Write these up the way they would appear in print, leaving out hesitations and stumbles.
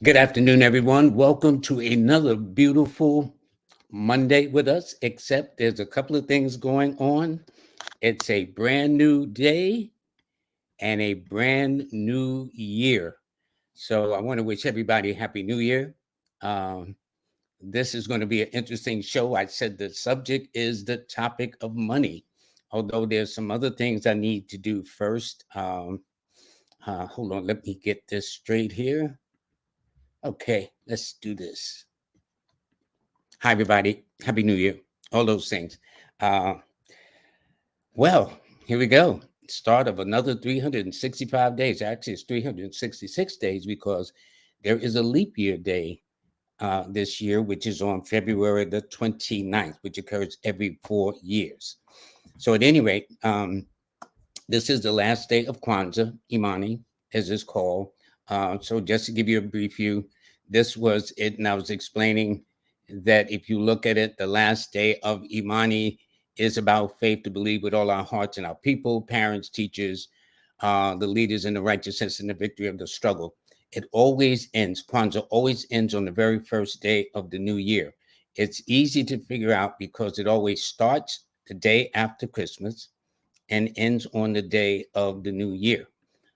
Good afternoon, everyone. Welcome to another beautiful Monday with us, except there's a couple of things going on. It's a brand new day and a brand new year. So I want to wish everybody a Happy New Year. Um, this is going to be an interesting show. I said the subject is the topic of money, although there's some other things I need to do first. Hold on, let me get this straight here. Okay, let's do this. Hi, everybody. Happy New Year. All those things. Uh, well, here we go. Start of another 365 days. Actually, it's 366 days because there is a leap year day this year, which is on February the 29th, which occurs every 4 years. So, at any rate, this is the last day of Kwanzaa, Imani, as it's called. So, just to give you a brief view, this was it. And I was explaining that if you look at it, the last day of Imani is about faith to believe with all our hearts in our people, parents, teachers, the leaders in the righteousness and the victory of the struggle. It always ends, Kwanzaa always ends on the very first day of the new year. It's easy to figure out because it always starts the day after Christmas and ends on the day of the new year.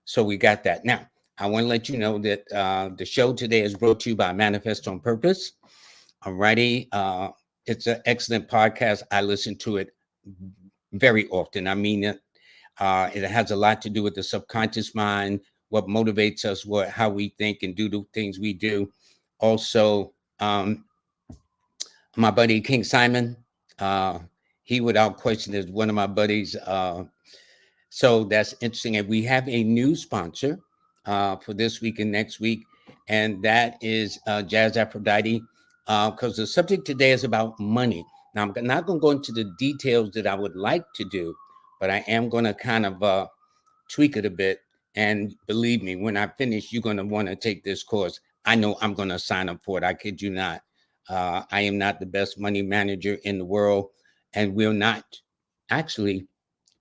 So we got that. Now, I want to let you know that the show today is brought to you by Manifest on Purpose. Alrighty. It's an excellent podcast. I listen to it very often. I mean, it has a lot to do with the subconscious mind, what motivates us, how we think and do the things we do. Also, my buddy King Simon, uh, he without question is one of my buddies. So that's interesting. And we have a new sponsor for this week and next week, and that is Jazz Aphrodite, because the subject today is about money. Now, I'm not going to go into the details that I would like to do, but I am going to kind of tweak it a bit. And believe me, when I finish, you're going to want to take this course. I know I'm going to sign up for it. I kid you not. I am not the best money manager in the world, and will not actually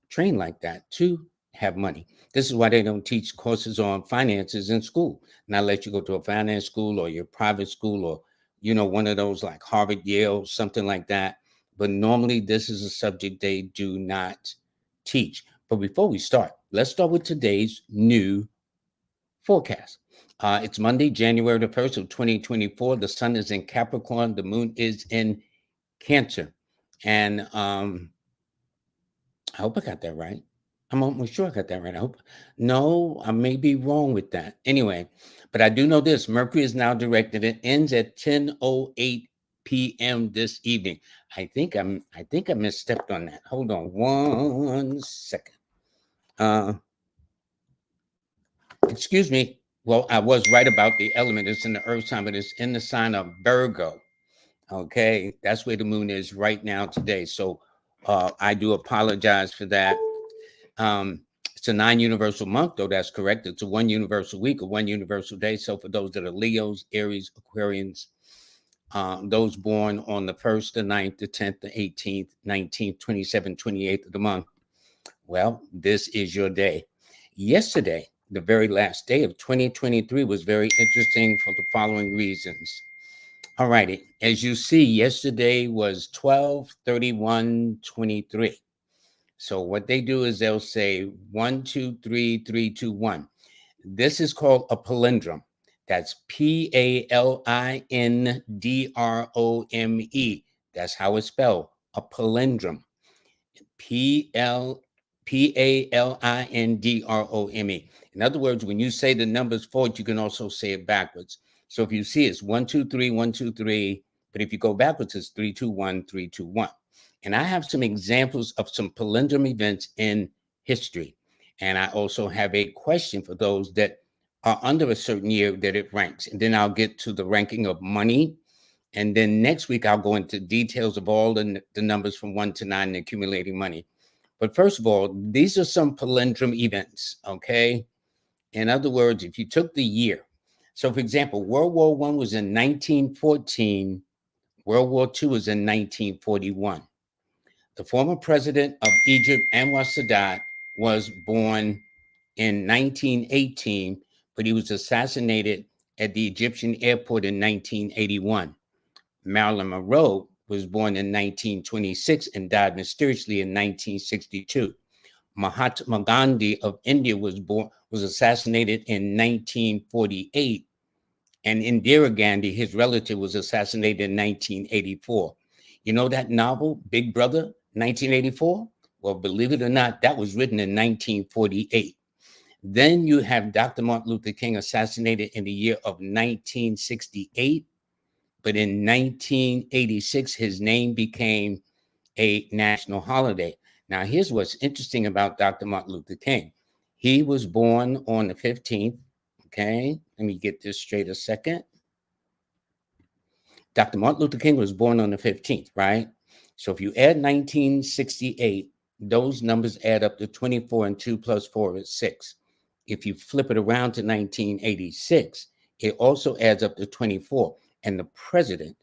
trained like that to have money. This is why they don't teach courses on finances in school. Not let you go to a finance school or your private school or one of those like Harvard, Yale, something like that. But normally this is a subject they do not teach. But before we start, let's start with today's new forecast. It's Monday, January the 1st of 2024. The sun is in Capricorn. The moon is in Cancer. And I hope I got that right. I'm almost sure I got that right. I hope. No, I may be wrong with that. Anyway, but I do know this. Mercury is now directed. It ends at 10:08 p.m. this evening. I think I misstepped on that. Hold on 1 second. Uh Excuse me. Well, I was right about the element. It's in the earth sign, but it's in the sign of Virgo. Okay, that's where the moon is right now today. So I do apologize for that. It's a 9 universal month, though that's correct. It's a 1 universal week, a 1 universal day. So for those that are Leos, Aries, Aquarians, those born on the 1st, the 9th, the 10th, the 18th, 19th, 27th, 28th of the month, well, this is your day. Yesterday, the very last day of 2023 was very interesting for the following reasons. All righty. As you see, yesterday was 12/31/23. So what they do is they'll say 1, 2, 3, 3, 2, 1. This is called a palindrome. That's Palindrome. That's how it's spelled. A palindrome. Palindrome. In other words, when you say the numbers forward, you can also say it backwards. So if you see it's 1, 2, 3, 1, 2, 3, but if you go backwards, it's 3, 2, 1, 3, 2, 1. And I have some examples of some palindrome events in history. And I also have a question for those that are under a certain year that it ranks. And then I'll get to the ranking of money. And then next week, I'll go into details of all the numbers from 1 to 9 and accumulating money. But first of all, these are some palindrome events, okay? In other words, if you took the year, so for example, World War I was in 1914, World War II was in 1941. The former president of Egypt, Anwar Sadat, was born in 1918, but he was assassinated at the Egyptian airport in 1981. Marilyn Monroe was born in 1926 and died mysteriously in 1962. Mahatma Gandhi of India was assassinated in 1948, and Indira Gandhi, his relative, was assassinated in 1984. You know that novel, Big Brother, 1984? Well, believe it or not, that was written in 1948. Then you have Dr. Martin Luther King assassinated in the year of 1968, but in 1986, his name became a national holiday. Now, here's what's interesting about Dr. Martin Luther King. He was born on the 15th. Okay, let me get this straight a second. Dr. Martin Luther King was born on the 15th, right? So if you add 1968, those numbers add up to 24, and 2 plus 4 is 6. If you flip it around to 1986, it also adds up to 24. And the president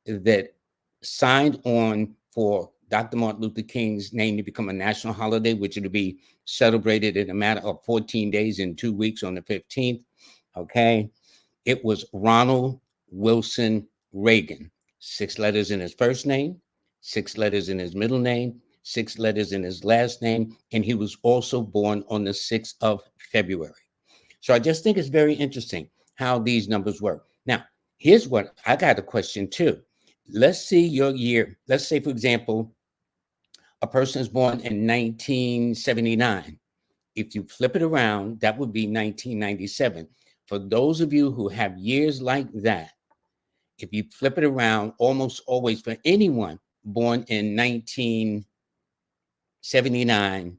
that signed on for Dr. Martin Luther King's name to become a national holiday, which will be celebrated in a matter of 14 days in 2 weeks on the 15th, okay? It was Ronald Wilson Reagan. 6 letters in his first name, 6 letters in his middle name, 6 letters in his last name, and he was also born on the 6th of February. So I just think it's very interesting how these numbers work. Now, here's what I got a question too. Let's see your year. Let's say, for example, a person is born in 1979. If you flip it around, that would be 1997. For those of you who have years like that, if you flip it around, almost always for anyone born in 1979,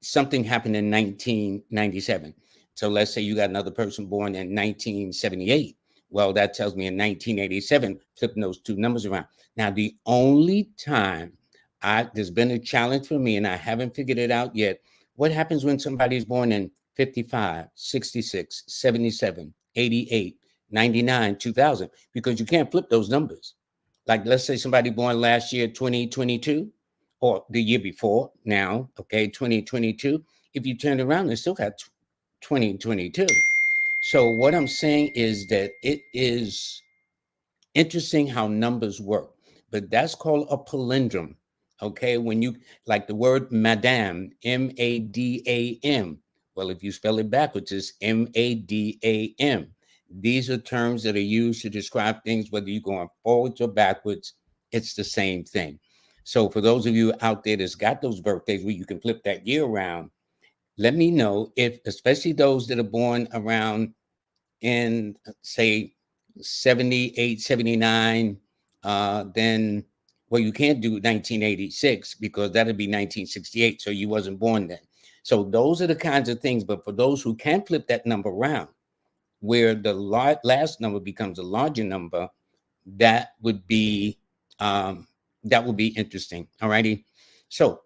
something happened in 1997. So let's say you got another person born in 1978. Well, that tells me in 1987, flipping those two numbers around. Now, the only time there's been a challenge for me, and I haven't figured it out yet. What happens when somebody's born in 55, 66, 77, 88, 99, 2000? Because you can't flip those numbers. Like, let's say somebody born last year, 2022, or the year before now, okay, 2022. If you turn around, they still got 2022. So what I'm saying is that it is interesting how numbers work, but that's called a palindrome. Okay, when you like the word madam, M-A-D-A-M. Well, if you spell it backwards, it's M-A-D-A-M. These are terms that are used to describe things, whether you're going forwards or backwards, it's the same thing. So for those of you out there that's got those birthdays where you can flip that year around, let me know if, especially those that are born around in, say, 78, 79, then, well, you can't do 1986 because that'd be 1968. So you wasn't born then. So those are the kinds of things. But for those who can flip that number around, where the last number becomes a larger number, that would be interesting. All righty. So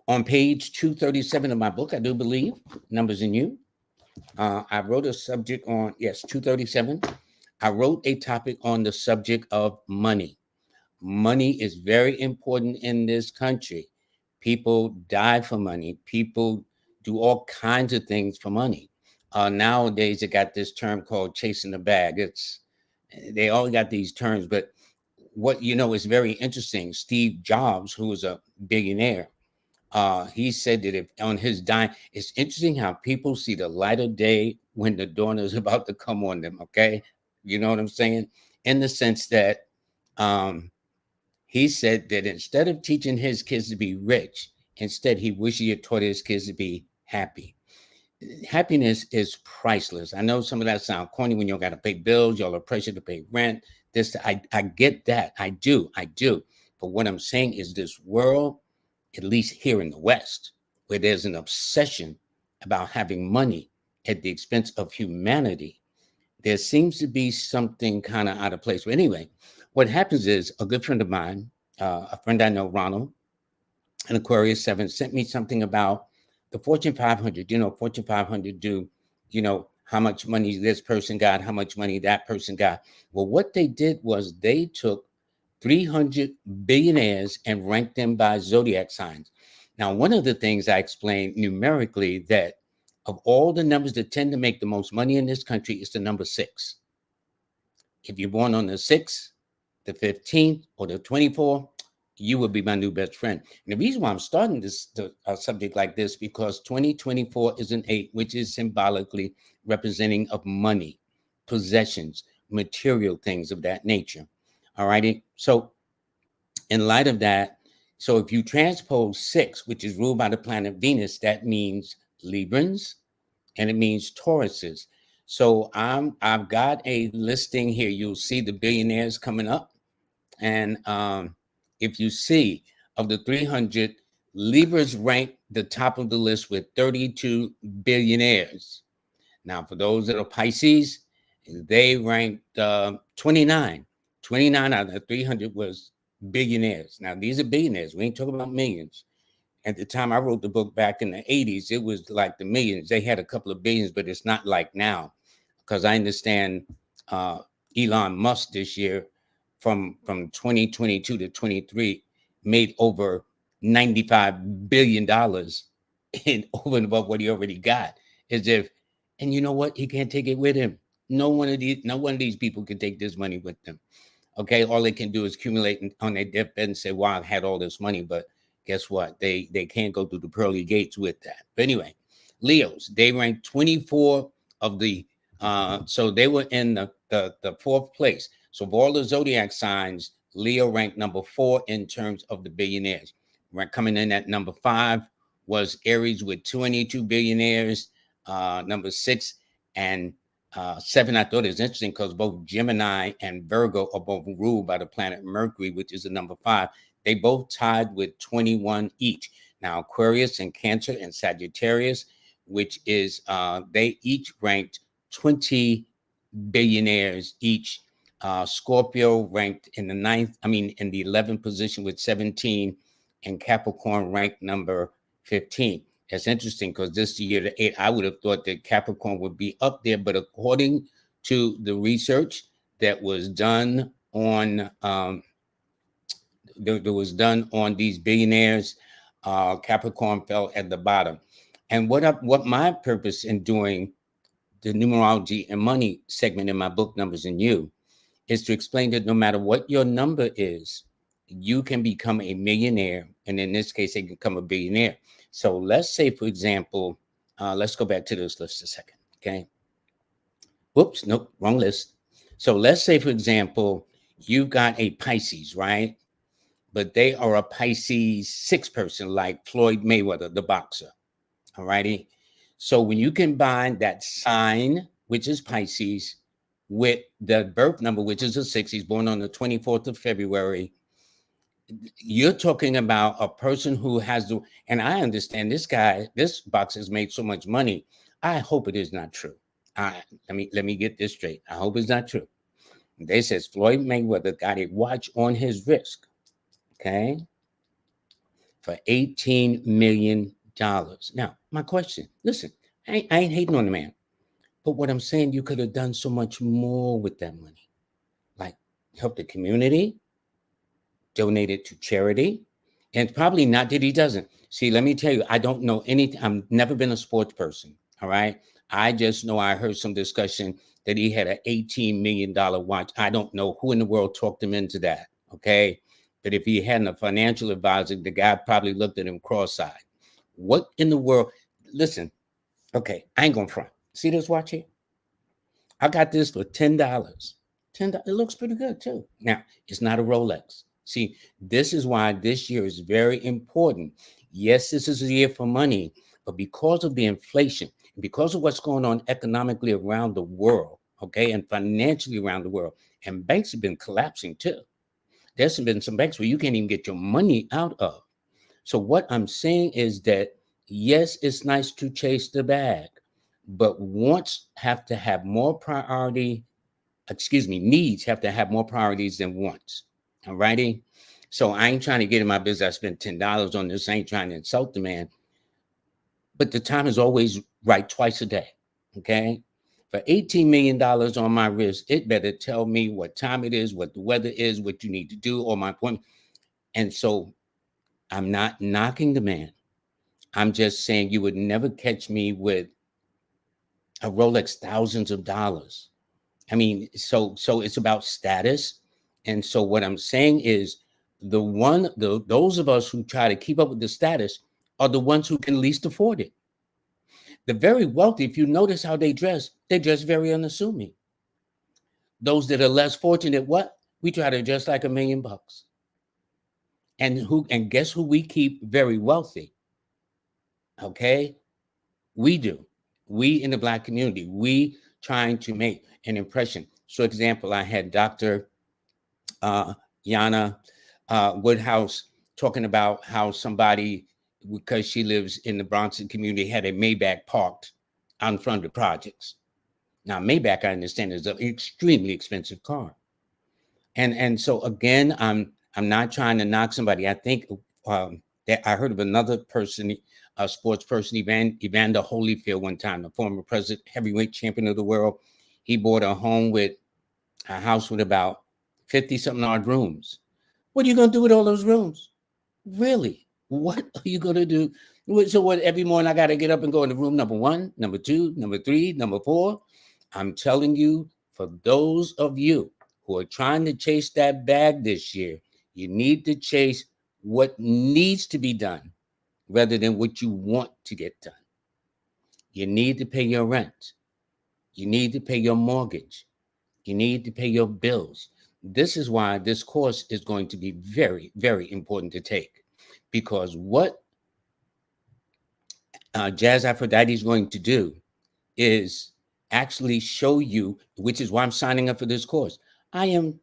on page 237 of my book, I do believe, Numbers in You, I wrote a subject on, yes, 237. I wrote a topic on the subject of money. Money is very important in this country. People die for money. People do all kinds of things for money. Nowadays, they got this term called chasing the bag. They all got these terms, but what is very interesting. Steve Jobs, who was a billionaire, he said that if on his dying, it's interesting how people see the light of day when the dawn is about to come on them. Okay, you know what I'm saying? In the sense that he said that instead of teaching his kids to be rich, instead he wished he had taught his kids to be happy. Happiness is priceless. I know some of that sound corny when you don't got to pay bills, y'all are pressure to pay rent. I get that. I do. But what I'm saying is this world, at least here in the West, where there's an obsession about having money at the expense of humanity, there seems to be something kind of out of place. But anyway, what happens is a good friend of mine, a friend I know, Ronald, an Aquarius 7, sent me something about the Fortune 500. Fortune 500 do, how much money this person got, how much money that person got. Well, what they did was they took 300 billionaires and ranked them by zodiac signs. Now, one of the things I explained numerically that of all the numbers that tend to make the most money in this country, is the number 6. If you're born on the 6th, the 15th, or the 24th, you will be my new best friend. And the reason why I'm starting this subject like this, because 2024 is an 8, which is symbolically representing of money, possessions, material things of that nature. All righty. So in light of that, so if you transpose 6, which is ruled by the planet Venus, that means Librans and it means Tauruses. So I've got a listing here. You'll see the billionaires coming up. And if you see, of the 300, Libras rank the top of the list with 32 billionaires. Now, for those that are Pisces, they ranked 29. 29 out of the 300 was billionaires. Now, these are billionaires. We ain't talking about millions. At the time I wrote the book back in the 80s, it was like the millions. They had a couple of billions, but it's not like now, because I understand Elon Musk this year from 2022 to 23 made over $95 billion in over and above what he already got. As if, and you know what? He can't take it with him. No one of these people can take this money with them. Okay, all they can do is accumulate on their deathbed and say, "Wow, I've had all this money," but guess what? They can't go through the pearly gates with that. But anyway, Leos, they ranked 24 of the so they were in the 4th place. So of all the zodiac signs, Leo ranked number 4 in terms of the billionaires. Coming in at number 5 was Aries with 22 billionaires. Number 6 and 7, I thought it was interesting because both Gemini and Virgo are both ruled by the planet Mercury, which is the number 5. They both tied with 21 each. Now, Aquarius and Cancer and Sagittarius, which is they each ranked 20 billionaires each. Scorpio ranked in the 11th position with 17, and Capricorn ranked number 15. That's interesting because this is the year to 8. I would have thought that Capricorn would be up there, but according to the research that was done on that was done on these billionaires, Capricorn fell at the bottom. And what my purpose in doing the numerology and money segment in my book, Numbers and You, is to explain that no matter what your number is, you can become a millionaire. And in this case, they can become a billionaire. So let's say, for example, let's go back to this list a second. Okay. Whoops. Nope. Wrong list. So let's say, for example, you've got a Pisces, right? But they are a Pisces 6 person, like Floyd Mayweather, the boxer. All righty. So when you combine that sign, which is Pisces, with the birth number, which is a 6, he's born on the 24th of February, you're talking about a person who has the, and I understand this boxer has made so much money. I hope it is not true. Let me get this straight. I hope it's not true. They says Floyd Mayweather got a watch on his wrist, okay, for $18 million. Now, my question, listen, I ain't hating on the man, but what I'm saying, you could have done so much more with that money, like help the community, donate it to charity. And probably not that he doesn't. See, let me tell you, I don't know anything. I've never been a sports person. All right. I just know I heard some discussion that he had an $18 million watch. I don't know who in the world talked him into that. Okay. But if he hadn't a financial advisor, the guy probably looked at him cross-eyed. What in the world? Listen, okay, I ain't gonna front. See this watch here? I got this for $10. $10. It looks pretty good too. Now, it's not a Rolex. See, this is why this year is very important. Yes, this is a year for money, but because of the inflation, because of what's going on economically around the world, okay, and financially around the world, and banks have been collapsing too. There's been some banks where you can't even get your money out of. So what I'm saying is that, yes, it's nice to chase the bag, but wants have to have more priority. Needs have to have more priorities than wants. All righty. So I ain't trying to get in my business. I spent $10 on this. I ain't trying to insult the man. But the time is always right twice a day. Okay. For $18 million on my wrist, it better tell me what time it is, what the weather is, what you need to do, or my appointment. And so I'm not knocking the man. I'm just saying you would never catch me with A Rolex, thousands of dollars. I mean, so it's about status. And so what I'm saying is those of us who try to keep up with the status are the ones who can least afford it. The very wealthy, if you notice how they dress very unassuming. Those that are less fortunate, what? We try to dress like $1,000,000. And guess who we keep very wealthy? Okay? We do. We in the Black community, we trying to make an impression. So example, I had Dr. Yana Woodhouse talking about how somebody, because she lives in the Bronson community, had a Maybach parked out in front of the projects. Now, Maybach, I understand, is an extremely expensive car. And so again, I'm not trying to knock somebody. I think that I heard of another person, a sports person, Evander Holyfield, one time, the former president, heavyweight champion of the world. He bought a house with about 50 something odd rooms. What are you going to do with all those rooms? Really? What are you going to do? So what? Every morning I got to get up and go into room number 1, number 2, number 3, number 4. I'm telling you, for those of you who are trying to chase that bag this year, you need to chase what needs to be done rather than what you want to get done. You need to pay your rent. You need to pay your mortgage. You need to pay your bills. This is why this course is going to be very, very important to take, because what Jazz Aphrodite is going to do is actually show you, which is why I'm signing up for this course. I'm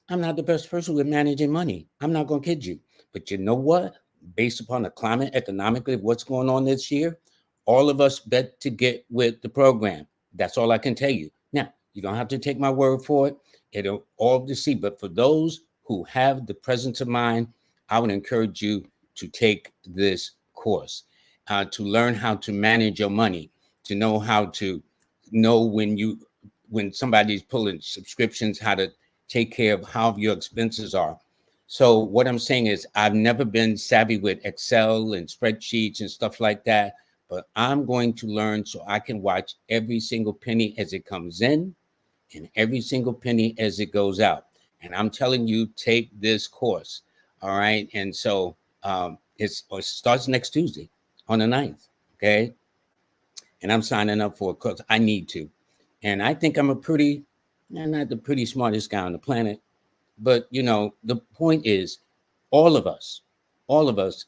not the best person with managing money. I'm not going to kid you. But you know what? Based upon the climate economically of what's going on this year, all of us bet to get with the program. That's all I can tell you. Now, you don't have to take my word for it. It'll all to see. But for those who have the presence of mind, I would encourage you to take this course, to learn how to manage your money, to know how to know when somebody's pulling subscriptions, how to take care of how your expenses are. So what I'm saying is I've never been savvy with Excel and spreadsheets and stuff like that, but I'm going to learn so I can watch every single penny as it comes in and every single penny as it goes out. And I'm telling you, take this course. All right. And so it starts next Tuesday on the 9th. Okay. And I'm signing up for it because I need to. And I think I'm not the pretty smartest guy on the planet, but the point is, all of us,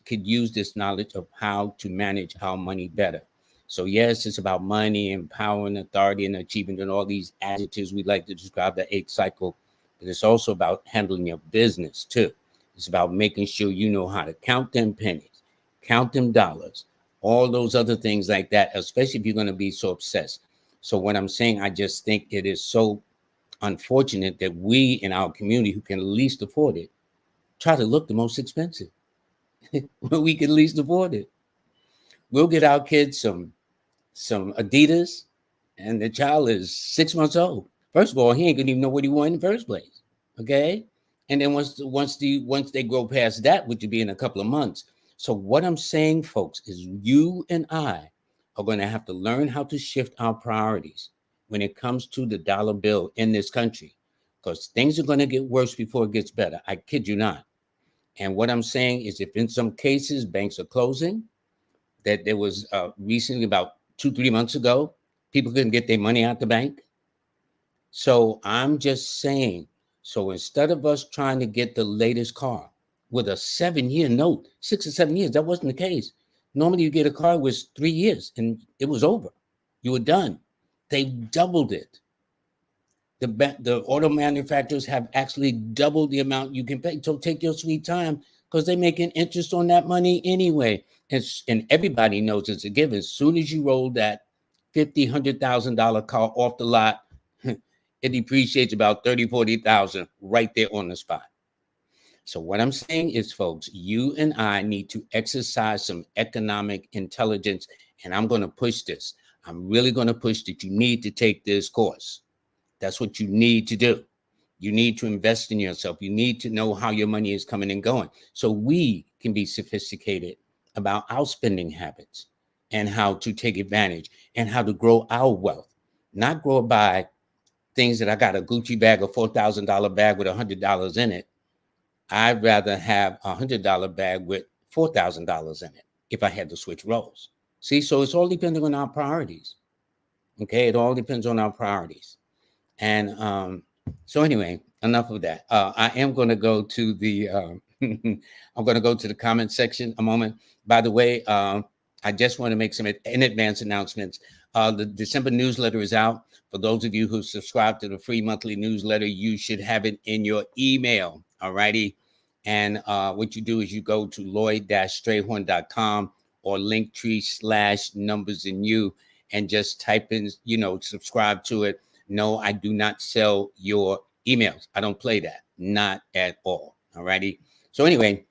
could use this knowledge of how to manage our money better. So yes, it's about money and power and authority and achievement and all these adjectives we like to describe the 8 cycle, but it's also about handling your business too. It's about making sure you know how to count them pennies, count them dollars, all those other things like that, especially if you're going to be so obsessed. So what I'm saying, I just think it is so unfortunate that we in our community who can least afford it try to look the most expensive when we can least afford it. We'll get our kids some Adidas, and the child is 6 months old. First of all, he ain't gonna even know what he wanted in the first place. Okay, and then once they grow past that, which would be in a couple of months. So what I'm saying, folks, is you and I are going to have to learn how to shift our priorities when it comes to the dollar bill in this country, because things are going to get worse before it gets better. I kid you not. And what I'm saying is, if in some cases banks are closing, that there was recently about 2-3 months ago, people couldn't get their money out the bank. So I'm just saying, so instead of us trying to get the latest car with a 7-year note, 6 or 7 years, that wasn't the case. Normally you get a car with 3 years and it was over. You were done. They've doubled it. The auto manufacturers have actually doubled the amount you can pay. So take your sweet time, because they're making interest on that money anyway. And everybody knows it's a given. As soon as you roll that $50,000, $100,000 car off the lot, it depreciates about 30, 40,000 right there on the spot. So what I'm saying is, folks, you and I need to exercise some economic intelligence, and I'm going to push this. I'm really going to push that you need to take this course. That's what you need to do. You need to invest in yourself. You need to know how your money is coming and going, so we can be sophisticated about our spending habits. and how to take advantage and how to grow our wealth, not grow by things that I got a Gucci bag, a $4,000 bag with $100 in it. I'd rather have $100 bag with $4,000 in it if I had to switch roles. See, so it's all depending on our priorities. Okay, it all depends on our priorities. And so anyway, enough of that. I am going to go to the I'm going to go to the comment section a moment. By the way, I just want to make some in advance announcements. The December newsletter is out. For those of you who subscribe to the free monthly newsletter, you should have it in your email. All righty. And what you do is you go to LLoyd-Strayhorn.com or Linktree/numbers and you, and just type in, subscribe to it. No, I do not sell your emails. I don't play that. Not at all. All righty. So anyway,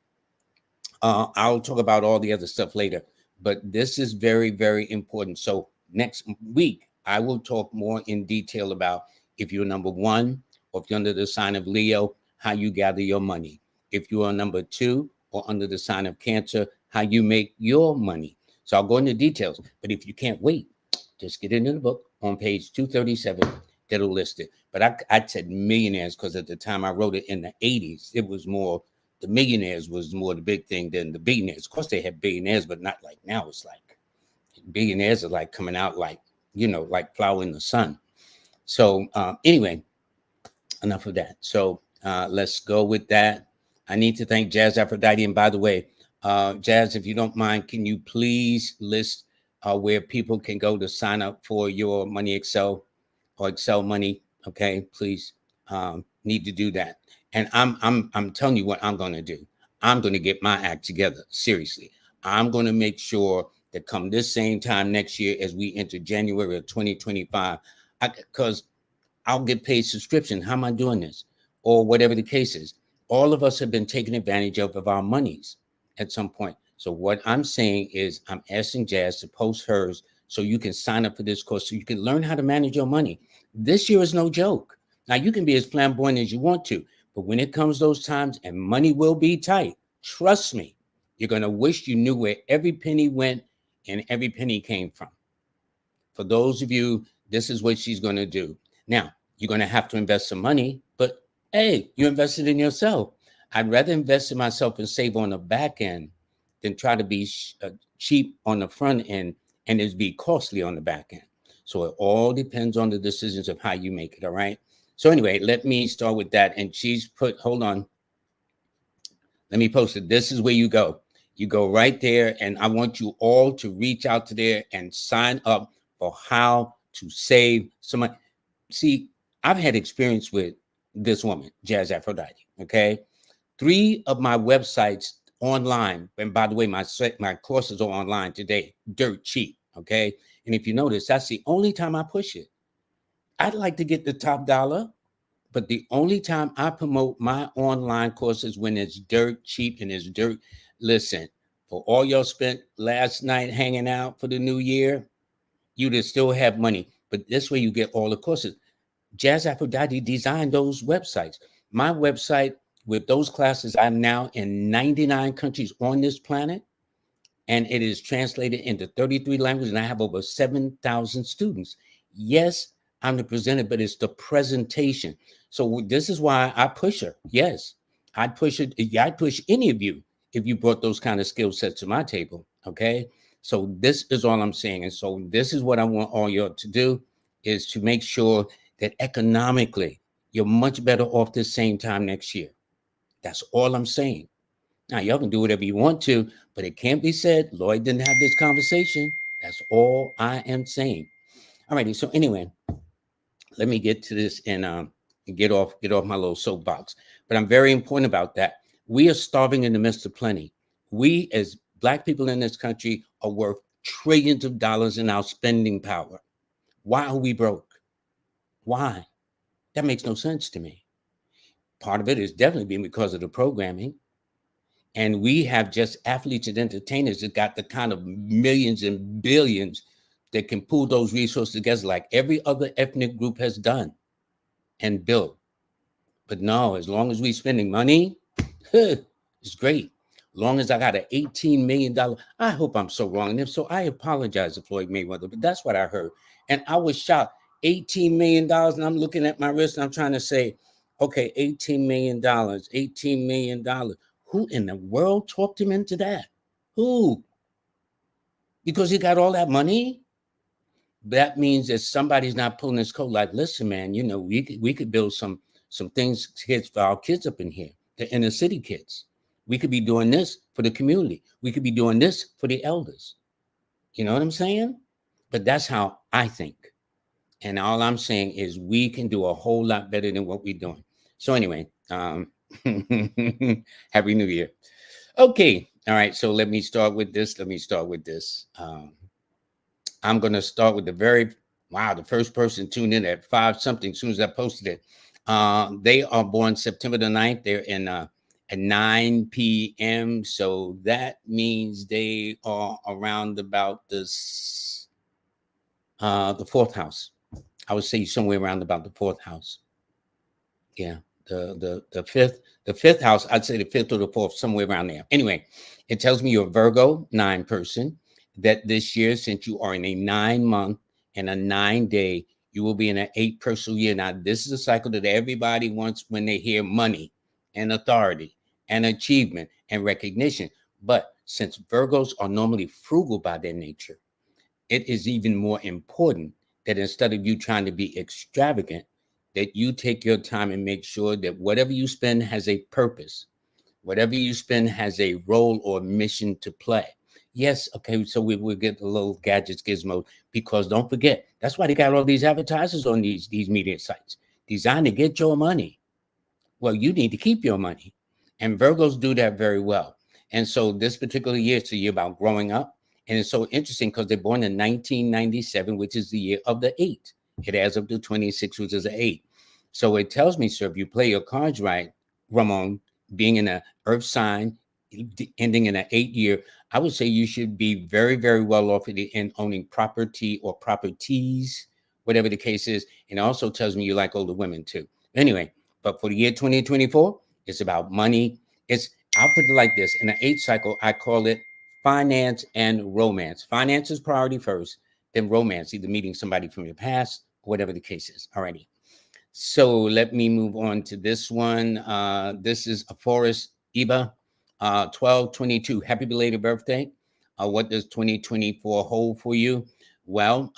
I'll talk about all the other stuff later, but this is very, very important. So next week, I will talk more in detail about if you're number 1 or if you're under the sign of Leo, how you gather your money. If you are number 2 or under the sign of Cancer, how you make your money. So I'll go into details, but if you can't wait, just get into the book on page 237. That'll list it. But I said millionaires because at the time I wrote it in the 80s, it was more, the millionaires was more the big thing than the billionaires. Of course, they had billionaires, but not like now. It's like billionaires are like coming out like, like flower in the sun. So anyway, enough of that. So let's go with that. I need to thank Jazz Aphrodite. And by the way, Jazz, if you don't mind, can you please list where people can go to sign up for your Money Excel or Excel Money? Okay, please, need to do that. And I'm telling you what I'm going to do. I'm going to get my act together. Seriously, I'm going to make sure that come this same time next year, as we enter January of 2025, because I'll get paid subscription. How am I doing this? Or whatever the case is. All of us have been taken advantage of our monies at some point. So what I'm saying is I'm asking Jazz to post hers so you can sign up for this course so you can learn how to manage your money. This year is no joke. Now, you can be as flamboyant as you want to, but when it comes those times and money will be tight, trust me, you're going to wish you knew where every penny went and every penny came from. For those of you, this is what she's going to do. Now, you're going to have to invest some money, but hey, you invested in yourself. I'd rather invest in myself and save on the back end than try to be cheap on the front end and it's be costly on the back end. So it all depends on the decisions of how you make it. All right. So anyway, let me start with that. And she's put, hold on. Let me post it. This is where you go. You go right there. And I want you all to reach out to there and sign up for how to save some money. See, I've had experience with this woman, Jazz Aphrodite. Okay. 3 of my websites online. And by the way, my courses are online today, dirt cheap. Okay. And if you notice, that's the only time I push it. I'd like to get the top dollar, but the only time I promote my online courses when it's dirt cheap and it's dirt. Listen, for all y'all spent last night hanging out for the new year, you'd still have money. But this way you get all the courses. Jazz Aphrodite designed those websites. My website with those classes, I'm now in 99 countries on this planet, and it is translated into 33 languages, and I have over 7,000 students. Yes, I'm the presenter, but it's the presentation. So this is why I push her. Yes, I'd push it. I'd push any of you if you brought those kind of skill sets to my table. Okay. So this is all I'm saying. And so this is what I want all y'all to do, is to make sure that economically you're much better off this same time next year. That's all I'm saying. Now, y'all can do whatever you want to, but it can't be said Lloyd didn't have this conversation. That's all I am saying. All righty. So anyway, let me get to this and get off my little soapbox. But I'm very important about that. We are starving in the midst of plenty. We, as Black people in this country, are worth trillions of dollars in our spending power. Why are we broke? Why? That makes no sense to me. Part of it is definitely been because of the programming. And we have just athletes and entertainers that got the kind of millions and billions that can pool those resources together like every other ethnic group has done and built. But no, as long as we're spending money, it's great. Long as I got an $18 million, I hope I'm so wrong. And if so, I apologize to Floyd Mayweather, but that's what I heard. And I was shocked. $18 million. And I'm looking at my wrist and I'm trying to say, okay, $18 million, $18 million. Who in the world talked him into that? Who? Because he got all that money? That means that somebody's not pulling his coat like, listen, man, we could build some things kids for our kids up in here, the inner city kids. We could be doing this for the community. We could be doing this for the elders. You know what I'm saying? But that's how I think. And all I'm saying is we can do a whole lot better than what we're doing. So anyway, Happy New Year. Okay. All right. So let me start with this. I'm going to start with the first person tuned in at 5 something as soon as I posted it. They are born September the 9th. They're in at 9 p.m. So that means they are around about this, the fourth house. I would say somewhere around about the fourth house. Yeah. The fifth house, I'd say the fifth or the fourth, somewhere around there. Anyway, it tells me you're a Virgo 9 person, that this year, since you are in a 9-month and a 9-day, you will be in an 8 personal year. Now, this is a cycle that everybody wants when they hear money and authority and achievement and recognition. But since Virgos are normally frugal by their nature, it is even more important that instead of you trying to be extravagant, that you take your time and make sure that whatever you spend has a purpose. Whatever you spend has a role or mission to play. Yes, okay, so we will get the little gadgets, gizmos, because don't forget, that's why they got all these advertisers on these media sites, designed to get your money. Well, you need to keep your money. And Virgos do that very well. And so this particular year, it's a year about growing up. And it's so interesting because they're born in 1997, which is the year of the 8. It adds up to 26, which is an 8. So it tells me, sir, if you play your cards right, Ramon, being in an earth sign, ending in an 8 year, I would say you should be very, very well off in owning property or properties, whatever the case is. And it also tells me you like older women too. Anyway, but for the year 2024, it's about money. I'll put it like this. In an 8 cycle, I call it finance and romance. Finance is priority first, then romance, either meeting somebody from your past, whatever the case is. Alrighty. So let me move on to this one. This is a Forrest Iba, 1222. Happy belated birthday. What does 2024 hold for you? Well,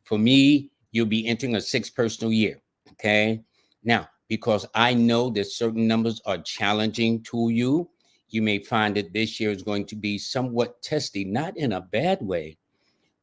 for me, you'll be entering a 6 personal year. Okay. Now, because I know that certain numbers are challenging to you, you may find that this year is going to be somewhat testy, not in a bad way,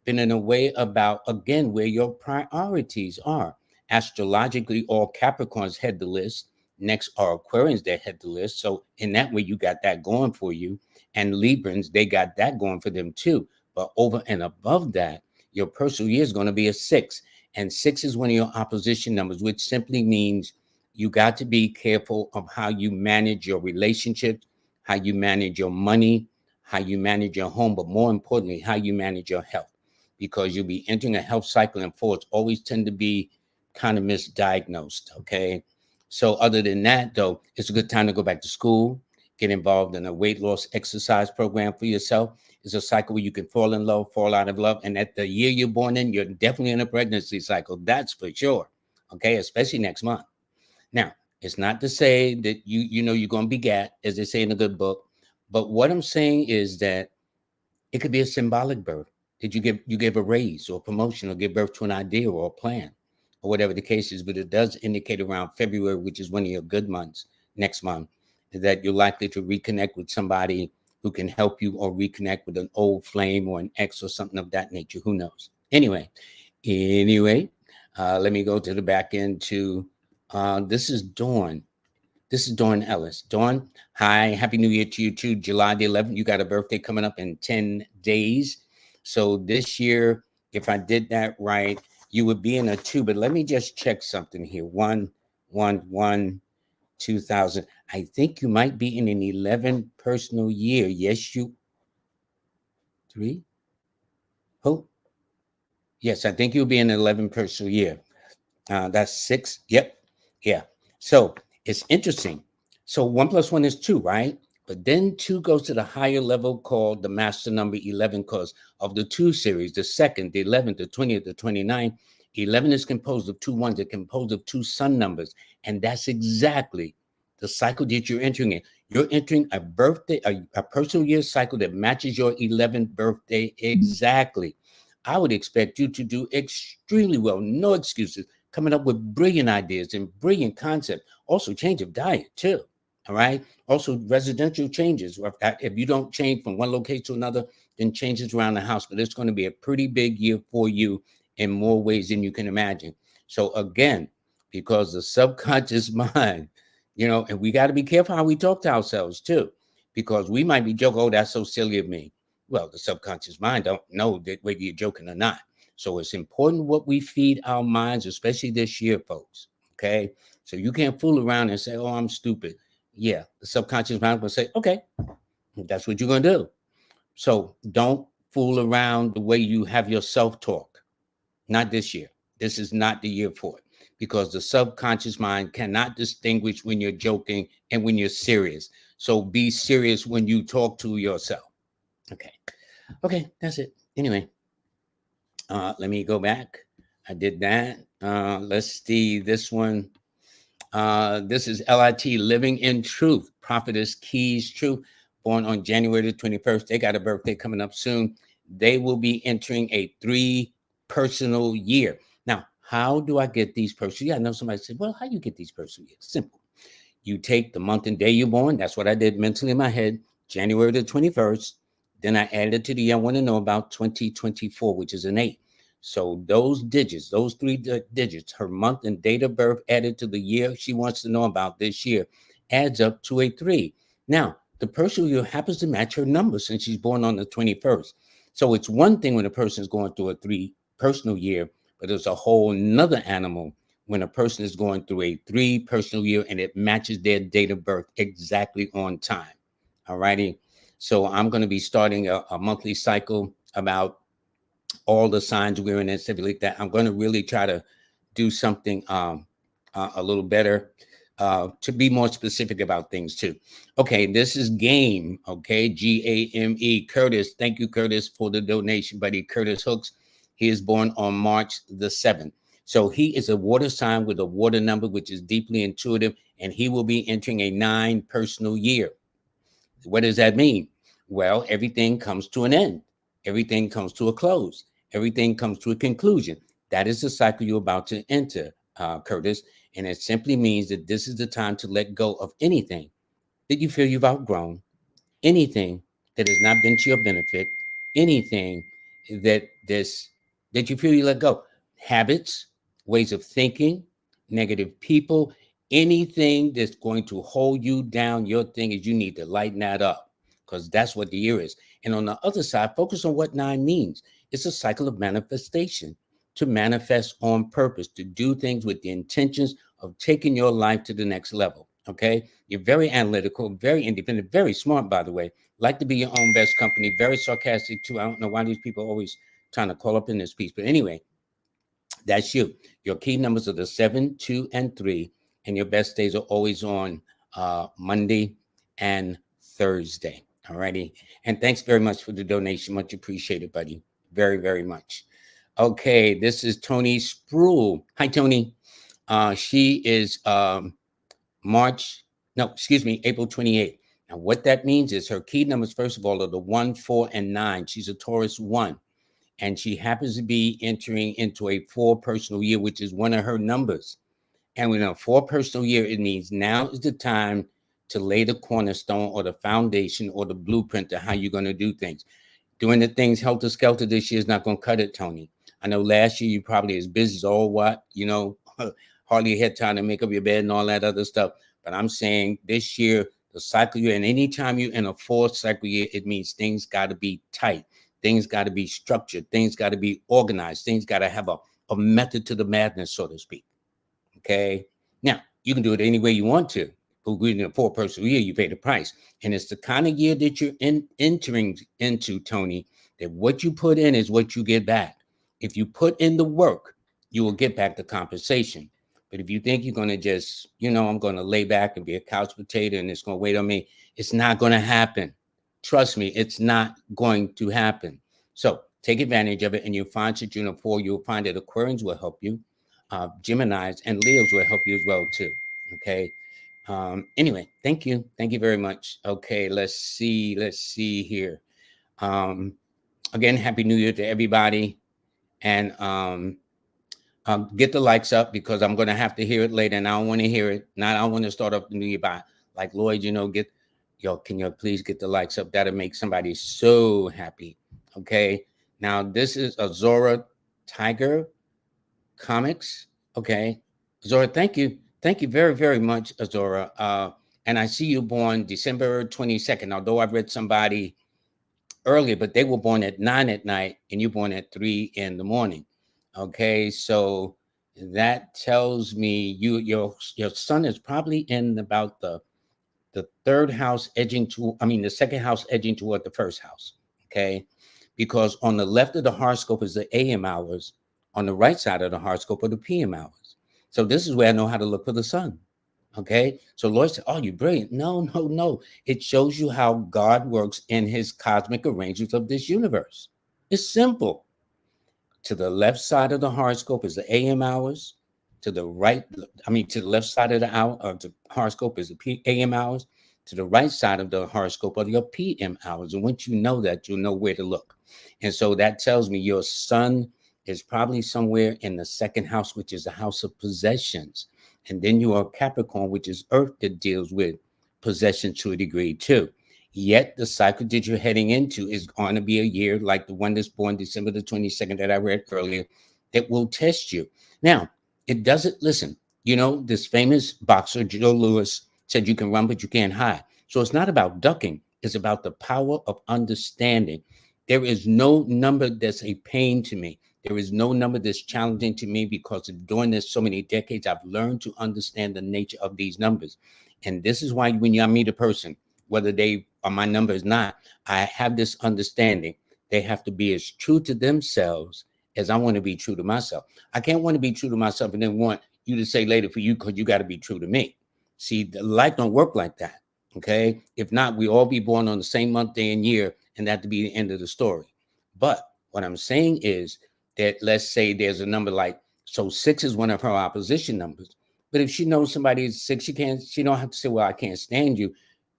but in a way about, again, where your priorities are. Astrologically, all Capricorns head the list. Next are Aquarians that head the list. So in that way, you got that going for you. And Librans, they got that going for them too. But over and above that, your personal year is going to be a 6. And 6 is one of your opposition numbers, which simply means you got to be careful of how you manage your relationships, how you manage your money, how you manage your home, but more importantly, how you manage your health, because you'll be entering a health cycle, and 4s always tend to be kind of misdiagnosed. Okay. So other than that, though, it's a good time to go back to school, get involved in a weight loss exercise program for yourself. It's a cycle where you can fall in love, fall out of love. And at the year you're born in, you're definitely in a pregnancy cycle. That's for sure. Okay. Especially next month. Now, it's not to say that you're going to be gat, as they say in a good book. But what I'm saying is that it could be a symbolic birth. Did you give a raise or promotion or give birth to an idea or a plan or whatever the case is? But it does indicate around February, which is one of your good months, next month, that you're likely to reconnect with somebody who can help you, or reconnect with an old flame or an ex or something of that nature. Who knows? Anyway, let me go to the back end to this is Dawn. This is Dawn Ellis. Dawn, hi, Happy New Year to you too. July the 11th, you got a birthday coming up in 10 days. So this year, if I did that right, you would be in a 2. But let me just check something here. 1/1/1/2000. I think you might be in an 11 personal year. Yes, you 3. Oh, yes, I think you'll be in an 11 personal year. That's 6. Yep. Yeah. So it's interesting. So 1 + 1 is 2, right? But then 2 goes to the higher level called the master number 11 because of the 2 series, the 2nd, the 11th, the 20th, the 29th. 11 is composed of 2 ones, it's composed of 2 sun numbers. And that's exactly the cycle that you're entering in. You're entering a birthday, a personal year cycle that matches your 11th birthday exactly. I would expect you to do extremely well, no excuses, coming up with brilliant ideas and brilliant concepts. Also, change of diet too. All right. Also, residential changes. If you don't change from one location to another, then changes around the house. But it's going to be a pretty big year for you in more ways than you can imagine. So again, because the subconscious mind, and we got to be careful how we talk to ourselves too, because we might be joking, oh, that's so silly of me. Well, the subconscious mind don't know that whether you're joking or not. So it's important what we feed our minds, especially this year, folks. Okay. So you can't fool around and say, oh, I'm stupid. Yeah, the subconscious mind will say, okay, that's what you're going to do. So don't fool around the way you have your self-talk. Not this year. This is not the year for it because the subconscious mind cannot distinguish when you're joking and when you're serious. So be serious when you talk to yourself. Okay, that's it. Anyway, let me go back. I did that. Let's see this one. This is LIT, Living in Truth. Prophetess Keys Truth, born on January the 21st. They got a birthday coming up soon. They will be entering a 3 personal year. Now, how do I get these personal years? I know somebody said, well, how do you get these personal years? Simple. You take the month and day you're born. That's what I did mentally in my head, January the 21st. Then I added to the year I want to know about 2024, which is an 8. So those digits, those 3 digits, her month and date of birth added to the year she wants to know about this year, adds up to a 3. Now, the personal year happens to match her number since she's born on the 21st. So it's one thing when a person is going through a 3 personal year, but it's a whole nother animal when a person is going through a 3 personal year and it matches their date of birth exactly on time. All righty. So I'm going to be starting a monthly cycle about all the signs we're in and stuff like that. I'm going to really try to do something a little better to be more specific about things too. Okay, this is Game. Okay, Game. Curtis, thank you, Curtis, for the donation, buddy. Curtis Hooks. He is born on March the 7th. So he is a water sign with a water number, which is deeply intuitive, and he will be entering a 9 personal year. What does that mean? Well, everything comes to an end. Everything comes to a close. Everything comes to a conclusion. That is the cycle you're about to enter, Curtis. And it simply means that this is the time to let go of anything that you feel you've outgrown, anything that has not been to your benefit, anything that you feel you let go. Habits, ways of thinking, negative people, anything that's going to hold you down. Your thing is you need to lighten that up because that's what the year is. And on the other side, focus on what 9 means. It's a cycle of manifestation, to manifest on purpose, to do things with the intentions of taking your life to the next level. Okay. You're very analytical, very independent, very smart, by the way. Like to be your own best company, very sarcastic too. I don't know why these people are always trying to call up in this piece. But anyway, that's you. Your key numbers are the 7, 2, and 3. And your best days are always on Monday and Thursday. All righty. And thanks very much for the donation. Much appreciated, buddy. Very, very much. Okay, this is Tony Sproul. Hi, Tony. She is April 28th. Now, what that means is her key numbers, first of all, are the 1, 4, and 9. She's a Taurus 1. And she happens to be entering into a 4 personal year, which is one of her numbers. And with a 4 personal year, it means now is the time to lay the cornerstone or the foundation or the blueprint to how you're going to do things. Doing the things helter-skelter this year is not going to cut it, Tony. I know last year you probably as busy as all what, hardly had time to make up your bed and all that other stuff. But I'm saying this year, the cycle year, and anytime you're in a 4th cycle year, it means things got to be tight. Things got to be structured. Things got to be organized. Things got to have a method to the madness, so to speak. Okay. Now, you can do it any way you want to. But in a 4 personal year, you pay the price. And it's the kind of year that you're entering into, Tony, that what you put in is what you get back. If you put in the work, you will get back the compensation. But if you think you're going to just, I'm going to lay back and be a couch potato and it's going to wait on me, it's not going to happen. Trust me, it's not going to happen. So take advantage of it, and you'll find that Juno 4, you'll find that Aquarians will help you. Geminis and Leos will help you as well too. Okay. Anyway, thank you. Thank you very much. Okay, let's see here. Again, Happy New Year to everybody. And get the likes up, because I'm going to have to hear it later, and I don't want to hear it. Now, I want to start off the new year by, like, Lloyd, can you please get the likes up? That'll make somebody so happy. Okay. Now, this is Azora Tiger Comics. Okay. Azora, thank you. Thank you very, very much, Azora. And I see you born December 22nd, although I've read somebody earlier, but they were born at 9 at night and you're born at 3 in the morning. Okay, so that tells me your son is probably in about the third house the second house edging toward the first house. Okay, because on the left of the horoscope is the AM hours, on the right side of the horoscope are the PM hours. So this is where I know how to look for the sun. Okay, so Lloyd said, "Oh, you're brilliant." No, no, no. It shows you how God works in his cosmic arrangements of this universe. It's simple. To the left side of the horoscope is the AM hours. To the to the left side of the hour of the horoscope is the AM hours. To the right side of the horoscope are your PM hours. And once you know that, you'll know where to look. And so that tells me your sun is probably somewhere in the second house, which is the house of possessions. And then you are Capricorn, which is Earth, that deals with possession to a degree too. Yet the cycle that you're heading into is going to be a year like the one that's born December the 22nd that I read earlier, that will test you. Now, it doesn't, listen, this famous boxer, Joe Louis, said you can run, but you can't hide. So it's not about ducking. It's about the power of understanding. There is no number that's a pain to me. There is no number that's challenging to me, because of doing this so many decades, I've learned to understand the nature of these numbers. And this is why when you meet a person, whether they are my number is not, I have this understanding. They have to be as true to themselves as I want to be true to myself. I can't want to be true to myself and then want you to say later for you, because you got to be true to me. See, the life don't work like that. Okay. If not, we all be born on the same month, day, and year, and that to be the end of the story. But what I'm saying is that, let's say there's a number like, so 6 is one of her opposition numbers. But if she knows somebody is 6, she don't have to say, well, I can't stand you.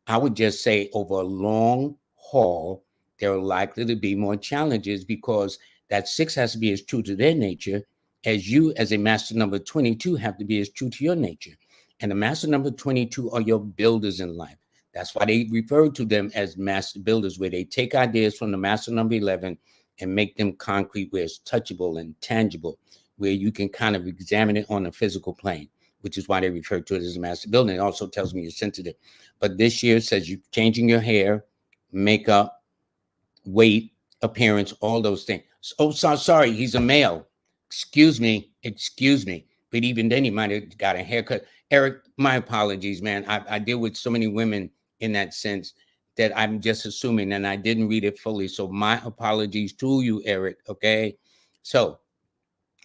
I would just say over a long haul, there are likely to be more challenges, because that 6 has to be as true to their nature as you, as a master number 22, have to be as true to your nature. And the master number 22 are your builders in life. That's why they refer to them as master builders, where they take ideas from the master number 11 and make them concrete, where it's touchable and tangible, where you can kind of examine it on a physical plane, which is why they refer to it as a master builder. It also tells me you're sensitive. But this year says you're changing your hair, makeup, weight, appearance, all those things. Oh, sorry, he's a male. Excuse me. But even then, he might have got a haircut. Eric, my apologies, man. I deal with so many women in that sense that I'm just assuming, and I didn't read it fully. So my apologies to you, Eric. Okay. So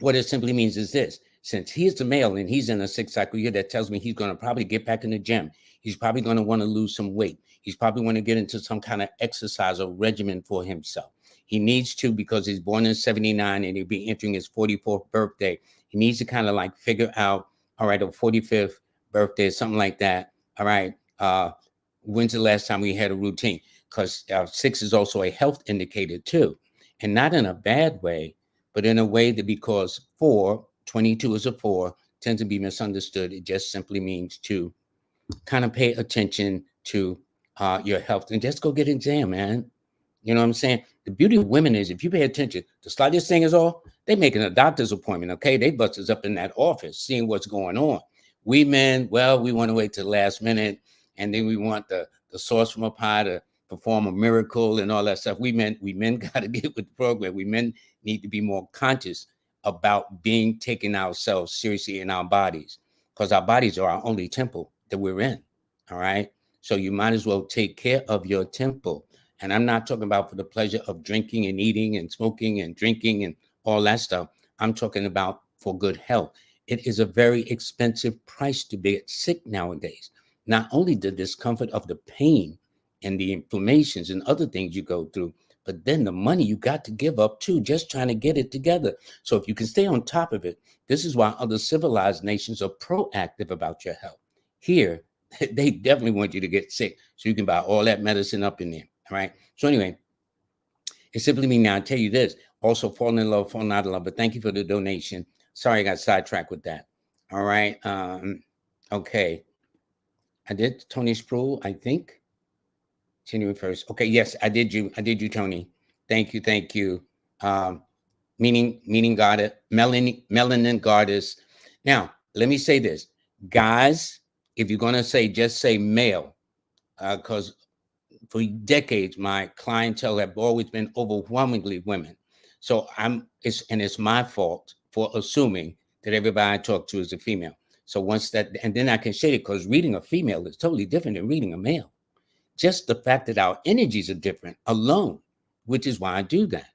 what it simply means is this: since he's the male and he's in a 6 cycle year, that tells me he's going to probably get back in the gym. He's probably going to want to lose some weight. He's probably want to get into some kind of exercise or regimen for himself. He needs to, because he's born in 79 and he'll be entering his 44th birthday. He needs to kind of like figure out, all right, a 45th birthday, something like that. All right. When's the last time we had a routine? Because 6 is also a health indicator too. And not in a bad way, but in a way that, because 22 is a 4, tends to be misunderstood. It just simply means to kind of pay attention to your health and just go get an exam, man. You know what I'm saying? The beauty of women is, if you pay attention, the slightest thing is all, they making a doctor's appointment, okay? They bust us up in that office, seeing what's going on. We men, well, we want to wait till the last minute, and then we want the source from up high to perform a miracle and all that stuff. We men got to get with the program. We men need to be more conscious about taking ourselves seriously in our bodies, because our bodies are our only temple that we're in. All right. So you might as well take care of your temple. And I'm not talking about for the pleasure of drinking and eating and smoking and drinking and all that stuff. I'm talking about for good health. It is a very expensive price to get sick nowadays. Not only the discomfort of the pain and the inflammations and other things you go through, but then the money you got to give up too, just trying to get it together. So if you can stay on top of it, this is why other civilized nations are proactive about your health. Here, they definitely want you to get sick so you can buy all that medicine up in there. All right. So anyway, it simply means now I tell you this. Also, falling in love, falling out of love. But thank you for the donation. Sorry, I got sidetracked with that. All right. Okay. I did Tony Sproul, I think. January 1st. Okay, yes, I did you. I did you, Tony. Thank you, thank you. Meaning goddess, melanin goddess. Now, let me say this. Guys, if you're gonna say just say male, because for decades my clientele have always been overwhelmingly women. So it's my fault for assuming that everybody I talk to is a female. So once that, and then I can shade it because reading a female is totally different than reading a male. Just the fact that our energies are different alone, which is why I do that.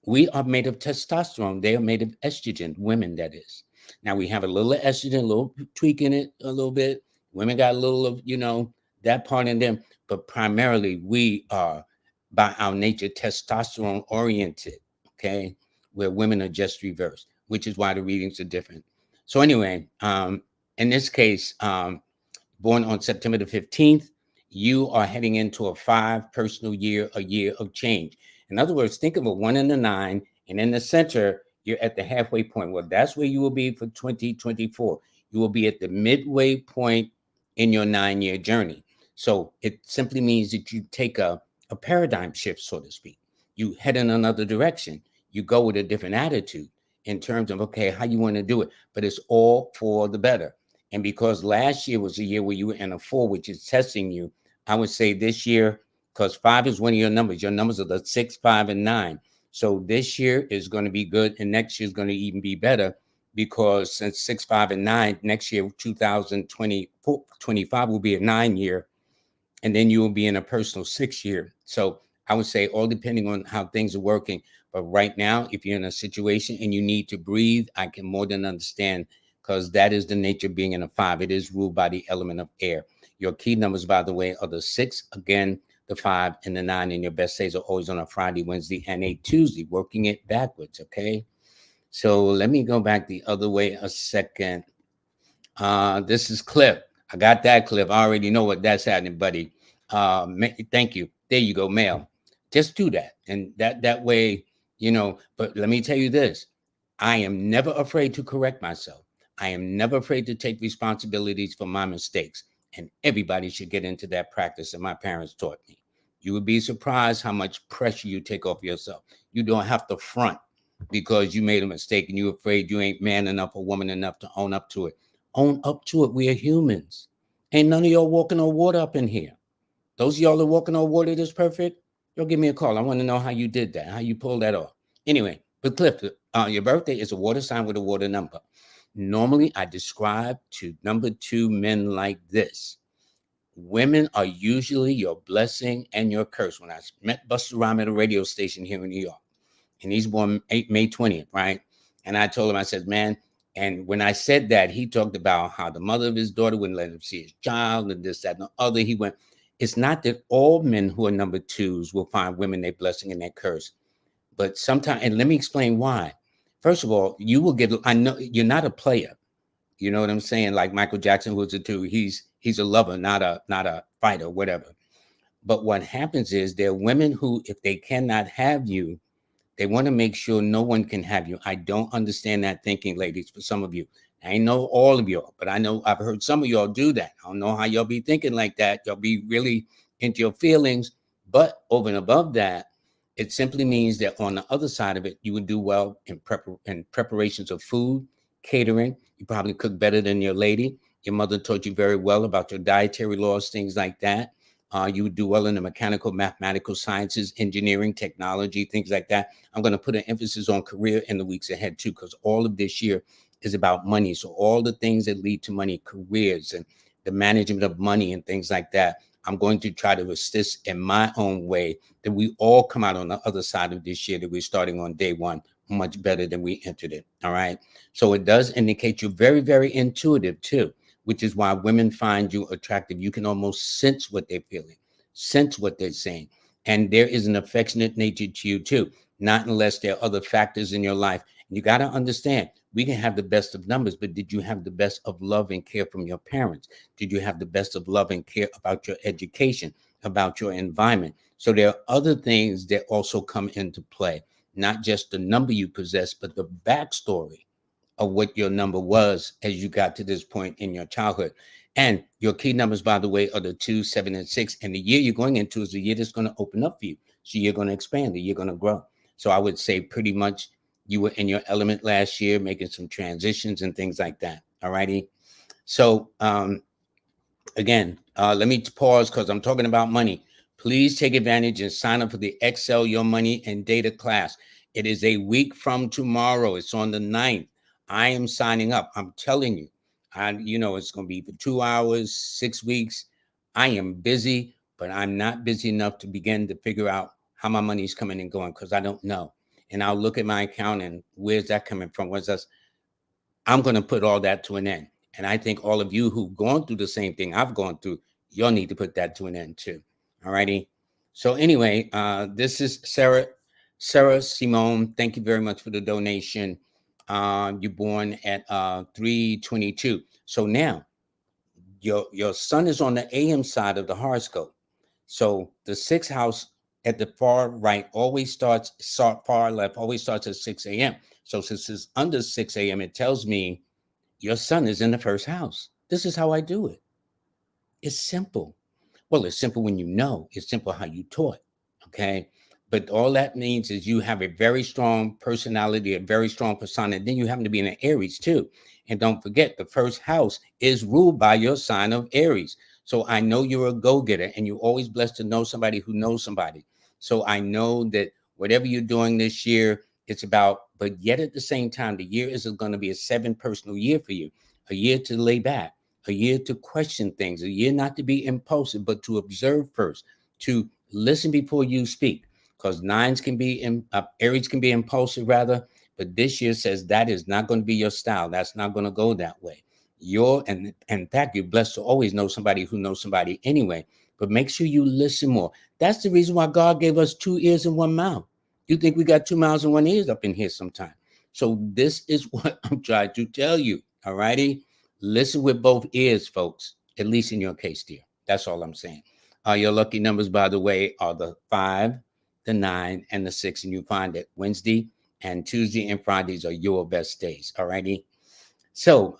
We are made of testosterone. They are made of estrogen, women, that is. Now we have a little estrogen, a little tweak in it, a little bit. Women got a little of, that part in them. But primarily, we are, by our nature, testosterone oriented, okay? Where women are just reversed, which is why the readings are different. So anyway, in this case, born on September the 15th, you are heading into a 5 personal year, a year of change. In other words, think of a 1 and a 9, and in the center, you're at the halfway point. Well, that's where you will be for 2024. You will be at the midway point in your 9-year journey. So it simply means that you take a paradigm shift, so to speak. You head in another direction. You go with a different attitude in terms of, okay, how you want to do it. But it's all for the better. And because last year was a year where you were in a 4, which is testing you, I would say this year, because 5 is one of your numbers. Your numbers are the 6, 5, and 9. So this year is going to be good, and next year is going to even be better because since 6, 5, and 9, next year, 2025 will be a 9-year, and then you will be in a personal 6-year. So I would say all depending on how things are working. But right now, if you're in a situation and you need to breathe, I can more than understand because that is the nature of being in a 5. It is ruled by the element of air. Your key numbers, by the way, are the 6, again, the 5, and the 9. And your best days are always on a Friday, Wednesday, and a Tuesday, working it backwards, okay? So let me go back the other way a second. This is Cliff. I got that, Cliff. I already know what that's happening, buddy. Thank you. There you go, mail. Just do that. And that way, but let me tell you this. I am never afraid to correct myself. I am never afraid to take responsibilities for my mistakes. And everybody should get into that practice that my parents taught me. You would be surprised how much pressure you take off yourself. You don't have to front because you made a mistake and you're afraid you ain't man enough or woman enough to own up to it. Own up to it. We are humans. Ain't none of y'all walking on water up in here. Those of y'all that are walking on water that's perfect, y'all give me a call. I want to know how you did that, how you pulled that off. Anyway, but Cliff, your birthday is a water sign with a water number. Normally, I describe to number 2 men like this. Women are usually your blessing and your curse. When I met Buster Rhymes at a radio station here in New York, and he's born May 20th, right? And I told him, I said, man, and when I said that, he talked about how the mother of his daughter wouldn't let him see his child and this, that, and the other. He went, it's not that all men who are number 2s will find women their blessing and their curse, but sometimes, and let me explain why. First of all, you will get, I know you're not a player. You know what I'm saying? Like Michael Jackson, who's a 2, he's a lover, not a fighter, whatever. But what happens is there are women who, if they cannot have you, they want to make sure no one can have you. I don't understand that thinking, ladies, for some of you. I know all of y'all, but I know I've heard some of y'all do that. I don't know how y'all be thinking like that. Y'all be really into your feelings. But over and above that, it simply means that on the other side of it, you would do well in preparations of food, catering. You probably cook better than your lady. Your mother taught you very well about your dietary laws, things like that. You would do well in the mechanical, mathematical sciences, engineering, technology, things like that. I'm going to put an emphasis on career in the weeks ahead too, because all of this year is about money. So all the things that lead to money, careers and the management of money and things like that, I'm going to try to assist in my own way that we all come out on the other side of this year that we're starting on day 1 much better than we entered it. All right. So it does indicate you're very, very intuitive too, which is why women find you attractive. You can almost sense what they're feeling, sense what they're saying. And there is an affectionate nature to you too, not unless there are other factors in your life. You got to understand, we can have the best of numbers, but did you have the best of love and care from your parents? Did you have the best of love and care about your education, about your environment? So there are other things that also come into play, not just the number you possess, but the backstory of what your number was as you got to this point in your childhood. And your key numbers, by the way, are the 2, 7, and 6. And the year you're going into is the year that's going to open up for you. So you're going to expand, you're going to grow. So I would say pretty much you were in your element last year, making some transitions and things like that. All righty. So again, let me pause because I'm talking about money. Please take advantage and sign up for the Excel Your Money and Data class. It is a week from tomorrow. It's on the 9th. I am signing up. I'm telling you, it's going to be for 2 hours, 6 weeks. I am busy, but I'm not busy enough to begin to figure out how my money is coming and going because I don't know. And I'll look at my account and where's that coming from? I'm going to put all that to an end. And I think all of you who've gone through the same thing I've gone through, you'll need to put that to an end too. All righty. So anyway, this is Sarah Simone. Thank you very much for the donation. You're born at 322. So now your sun is on the AM side of the horoscope. So the sixth house at the far right always far left always starts at 6 a.m. So since it's under 6 a.m., it tells me your sun is in the first house. This is how I do it. It's simple. Well, it's simple when you know. It's simple how you taught. Okay. But all that means is you have a very strong personality, a very strong persona. And then you happen to be in an Aries too. And don't forget, the first house is ruled by your sign of Aries. So I know you're a go-getter and you're always blessed to know somebody who knows somebody. So I know that whatever you're doing this year, it's about, but yet at the same time, the year is going to be a 7 personal year for you, a year to lay back, a year to question things, a year not to be impulsive, but to observe first, to listen before you speak. Because Aries can be impulsive rather, but this year says that is not going to be your style. That's not going to go that way. And in fact, you're blessed to always know somebody who knows somebody anyway. But make sure you listen more. That's the reason why God gave us 2 ears and 1 mouth. You think we got 2 mouths and 1 ears up in here sometime. So this is what I'm trying to tell you. All righty. Listen with both ears, folks, at least in your case, dear. That's all I'm saying. Your lucky numbers, by the way, are the 5, the 9, and the 6. And you find that Wednesday and Tuesday and Fridays are your best days. All righty. So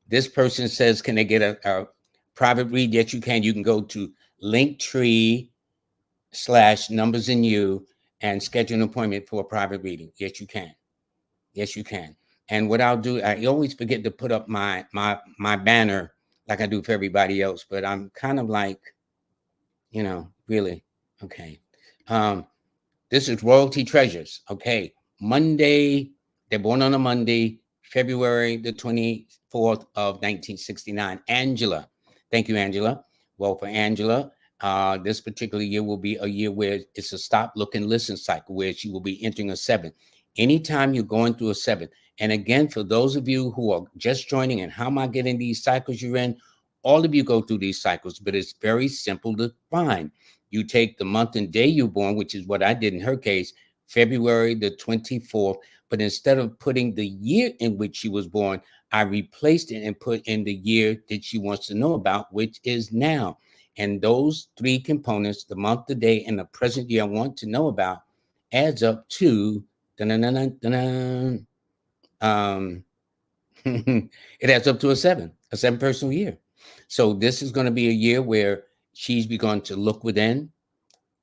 this person says, can they get a private read? Yes, you can. You can go to Linktree/numbers and you and schedule an appointment for a private reading. Yes, you can. Yes, you can. And what I'll do, I always forget to put up my banner like I do for everybody else, but I'm kind of like, really, okay. This is Royalty Treasures. Okay. Monday, they're born on a Monday, February the 24th of 1969. Angela. Thank you, Angela. Well, for Angela, this particular year will be a year where it's a stop, look, and listen cycle, where she will be entering a 7. Anytime you're going through a 7. And again, for those of you who are just joining and how am I getting these cycles you're in? All of you go through these cycles, but it's very simple to find. You take the month and day you're born, which is what I did in her case, February the 24th. But instead of putting the year in which she was born, I replaced it and put in the year that she wants to know about, which is now. And those 3 components, the month, the day, and the present year I want to know about, adds up to it adds up to a 7 personal year. So this is going to be a year where she's begun to look within,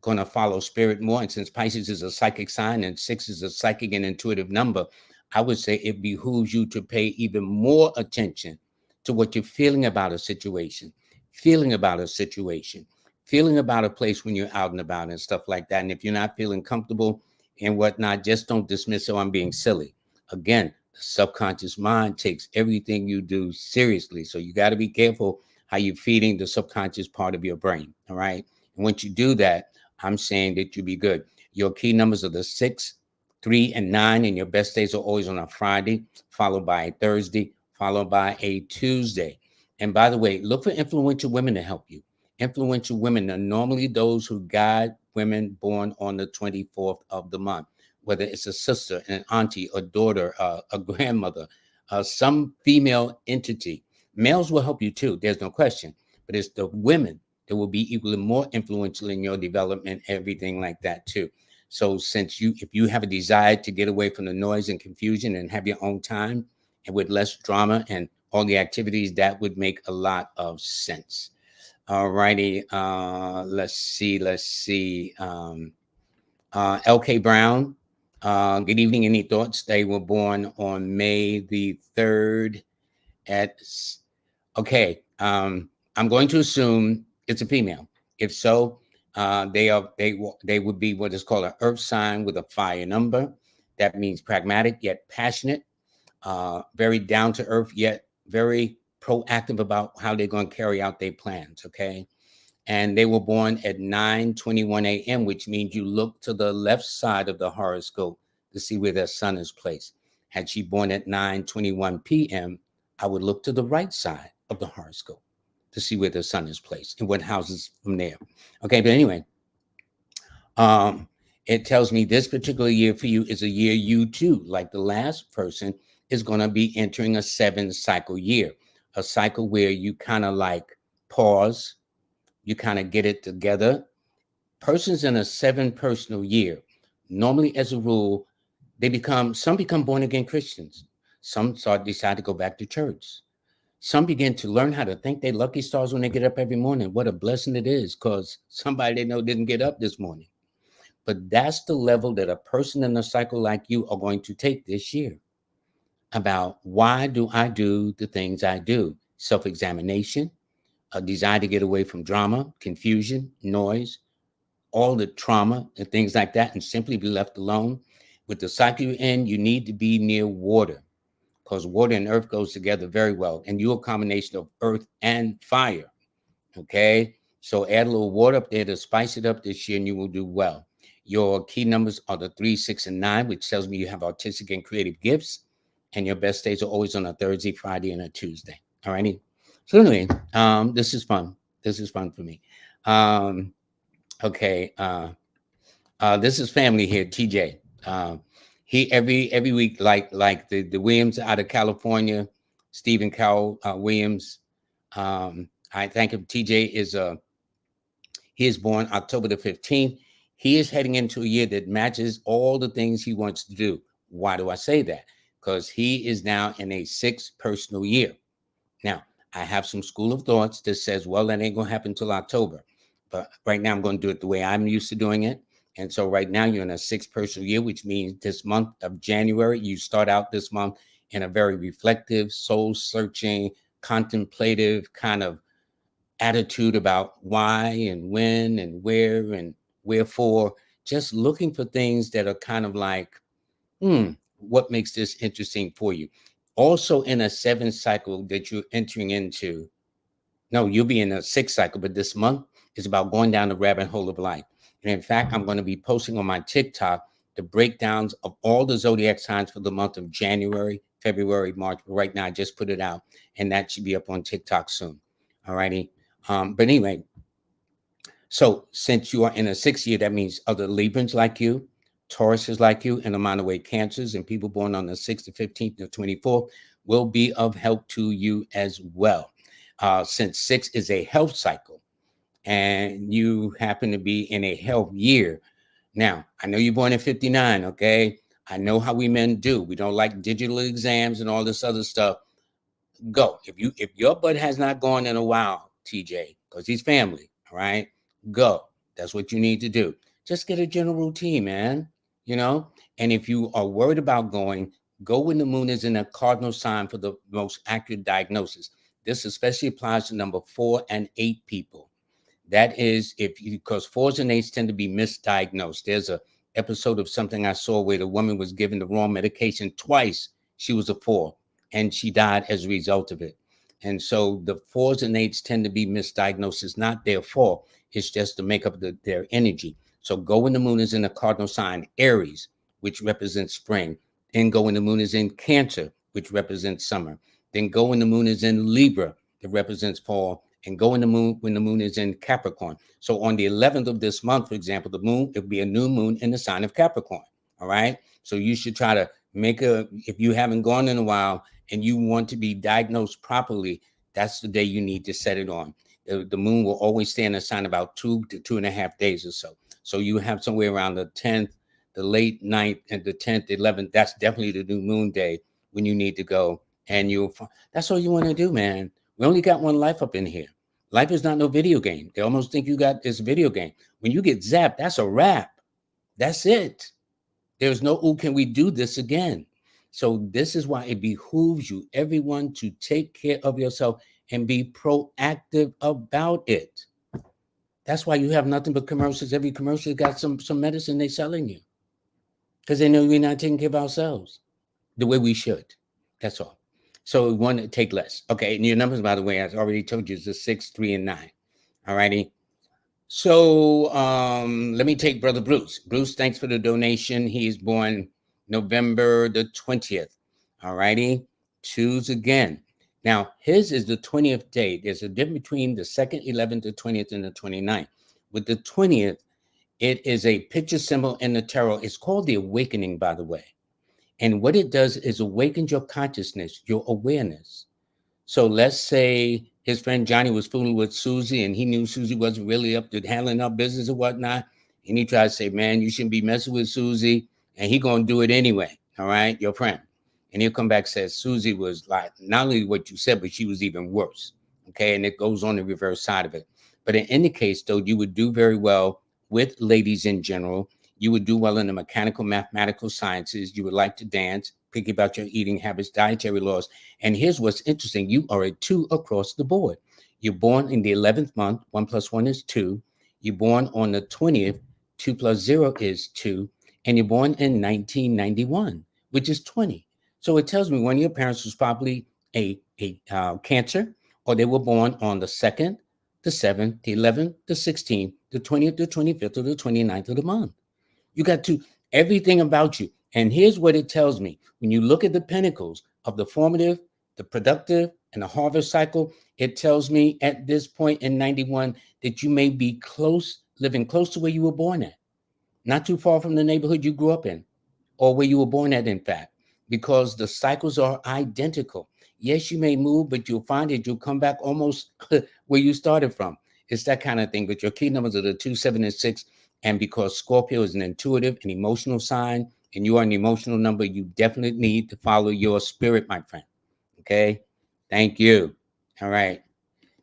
going to follow spirit more. And since Pisces is a psychic sign and 6 is a psychic and intuitive number, I would say it behooves you to pay even more attention to what you're feeling about a situation, feeling about a situation, feeling about a place when you're out and about and stuff like that. And if you're not feeling comfortable and whatnot, just don't dismiss, oh, I'm being silly. Again, the subconscious mind takes everything you do seriously. So you got to be careful how you're feeding the subconscious part of your brain. All right. And once you do that, I'm saying that you'll be good. Your key numbers are the 6, 3, and 9, and your best days are always on a Friday, followed by a Thursday, followed by a Tuesday. And by the way, look for influential women to help you. Influential women are normally those who guide women born on the 24th of the month, whether it's a sister, an auntie, a daughter, a grandmother, some female entity. Males will help you too, there's no question, but it's the women that will be equally more influential in your development, everything like that too. So if you have a desire to get away from the noise and confusion and have your own time and with less drama and all the activities, that would make a lot of sense. All righty. Let's see. LK Brown. Good evening. Any thoughts? They were born on May the 3rd okay. I'm going to assume it's a female. If so, they would be what is called an earth sign with a fire number. That means pragmatic yet passionate, very down to earth yet very proactive about how they're going to carry out their plans. Okay. And they were born at 9:21 a.m., which means you look to the left side of the horoscope to see where their sun is placed. Had she born at 9:21 p.m., I would look to the right side of the horoscope to see where the sun is placed and what houses from there. Okay, but anyway, it tells me this particular year for you is a year you too, like the last person, is going to be entering a 7-cycle year, a cycle where you kind of like pause, you kind of get it together. Persons in a 7 personal year, normally as a rule, some become born again Christians. Some decide to go back to church. Some begin to learn how to thank their lucky stars when they get up every morning. What a blessing it is, because somebody they know didn't get up this morning. But that's the level that a person in a cycle like you are going to take this year. About why do I do the things I do? Self-examination, a desire to get away from drama, confusion, noise, all the trauma and things like that, and simply be left alone. With the cycle you're in, you need to be near water, because water and earth goes together very well. And you're a combination of earth and fire. Okay. So add a little water up there to spice it up this year, and you will do well. Your key numbers are the 3, 6, and 9, which tells me you have artistic and creative gifts. And your best days are always on a Thursday, Friday, and a Tuesday. All righty. So anyway, this is fun. This is fun for me. Okay. This is family here, TJ. He every week, like the Williams out of California, Stephen Carroll Williams. I thank him. TJ he is born October the 15th. He is heading into a year that matches all the things he wants to do. Why do I say that? Because he is now in a 6 personal year. Now, I have some school of thoughts that says, well, that ain't going to happen until October. But right now I'm going to do it the way I'm used to doing it. And so right now you're in a 6 personal year, which means this month of January, you start out this month in a very reflective, soul searching, contemplative kind of attitude about why and when and where and wherefore, just looking for things that are kind of like, what makes this interesting for you? Also in a 7 cycle that you're entering into. No, you'll be in a 6 cycle, but this month is about going down the rabbit hole of life. And in fact, I'm going to be posting on my TikTok the breakdowns of all the zodiac signs for the month of January, February, March. But right now, I just put it out, and that should be up on TikTok soon. All righty. But anyway, so since you are in a 6th year, that means other Librans like you, Tauruses like you, and amount of way Cancers and people born on the 6th, the 15th, the 24th will be of help to you as well. Since 6 is a health cycle and you happen to be in a health year. Now, I know you're born in 59, okay? I know how we men do. We don't like digital exams and all this other stuff. Go. If your butt has not gone in a while, TJ, because he's family, all right? Go. That's what you need to do. Just get a general routine, man. And if you are worried about going, go when the moon is in a cardinal sign for the most accurate diagnosis. This especially applies to number 4 and 8 people. That is because 4s and 8s tend to be misdiagnosed. There's a episode of something I saw where the woman was given the wrong medication twice. She was a 4 and she died as a result of it. And so the 4s and 8s tend to be misdiagnosed. It's not their fault. It's just the makeup of their energy. So go when the moon is in the cardinal sign Aries, which represents spring. Then go when the moon is in Cancer, which represents summer. Then go when the moon is in Libra, that represents fall. And go when the moon is in Capricorn. So on the 11th of this month, for example, the moon, it'll be a new moon in the sign of Capricorn. All right. So you should try to if you haven't gone in a while and you want to be diagnosed properly, that's the day you need to set it on. The moon will always stay in the sign about 2 to 2.5 days or so. So you have somewhere around the 10th, the late 9th, and the 10th, 11th. That's definitely the new moon day when you need to go. And that's all you want to do, man. We only got one life up in here. Life is not no video game. They almost think you got this video game. When you get zapped, that's a wrap. That's it. There's no, oh, can we do this again? So this is why it behooves you, everyone, to take care of yourself and be proactive about it. That's why you have nothing but commercials. Every commercial got some medicine they're selling you because they know we're not taking care of ourselves the way we should. That's all. So we want to take less. Okay. And your numbers, by the way, I already told you, is the 6, 3, and 9. All righty. So let me take Brother Bruce. Bruce, thanks for the donation. He's born November the 20th. All righty. Choose again. Now, his is the 20th day. There's a difference between the 2nd, 11th, the 20th, and the 29th. With the 20th, it is a picture symbol in the tarot. It's called the awakening, by the way. And what it does is awakens your consciousness, your awareness. So let's say his friend Johnny was fooling with Susie and he knew Susie wasn't really up to handling her business or whatnot. And he tried to say, man, you shouldn't be messing with Susie. And he going to do it anyway. All right, your friend. And he'll come back and says, Susie was like, not only what you said, but she was even worse. Okay. And it goes on the reverse side of it. But in any case, though, you would do very well with ladies in general. You would do well in the mechanical, mathematical sciences. You would like to dance, pick about your eating habits, dietary laws. And here's what's interesting. You are a 2 across the board. You're born in the 11th month. 1 plus 1 is 2. You're born on the 20th. 2 plus 0 is 2. And you're born in 1991, which is 20. So it tells me one of your parents was probably a Cancer, or they were born on the 2nd, the 7th, the 11th, the 16th, the 20th, the 25th, or the 29th of the month. You got to everything about you. And here's what it tells me. When you look at the pinnacles of the formative, the productive, and the harvest cycle, it tells me at this point in 91 that you may be living close to where you were born at, not too far from the neighborhood you grew up in, or where you were born at, in fact, because the cycles are identical. Yes, you may move, but you'll find that you'll come back almost where you started from. It's that kind of thing. But your key numbers are the 2, 7, and 6. And because Scorpio is an intuitive and emotional sign, and you are an emotional number, you definitely need to follow your spirit, my friend. Okay. Thank you. All right.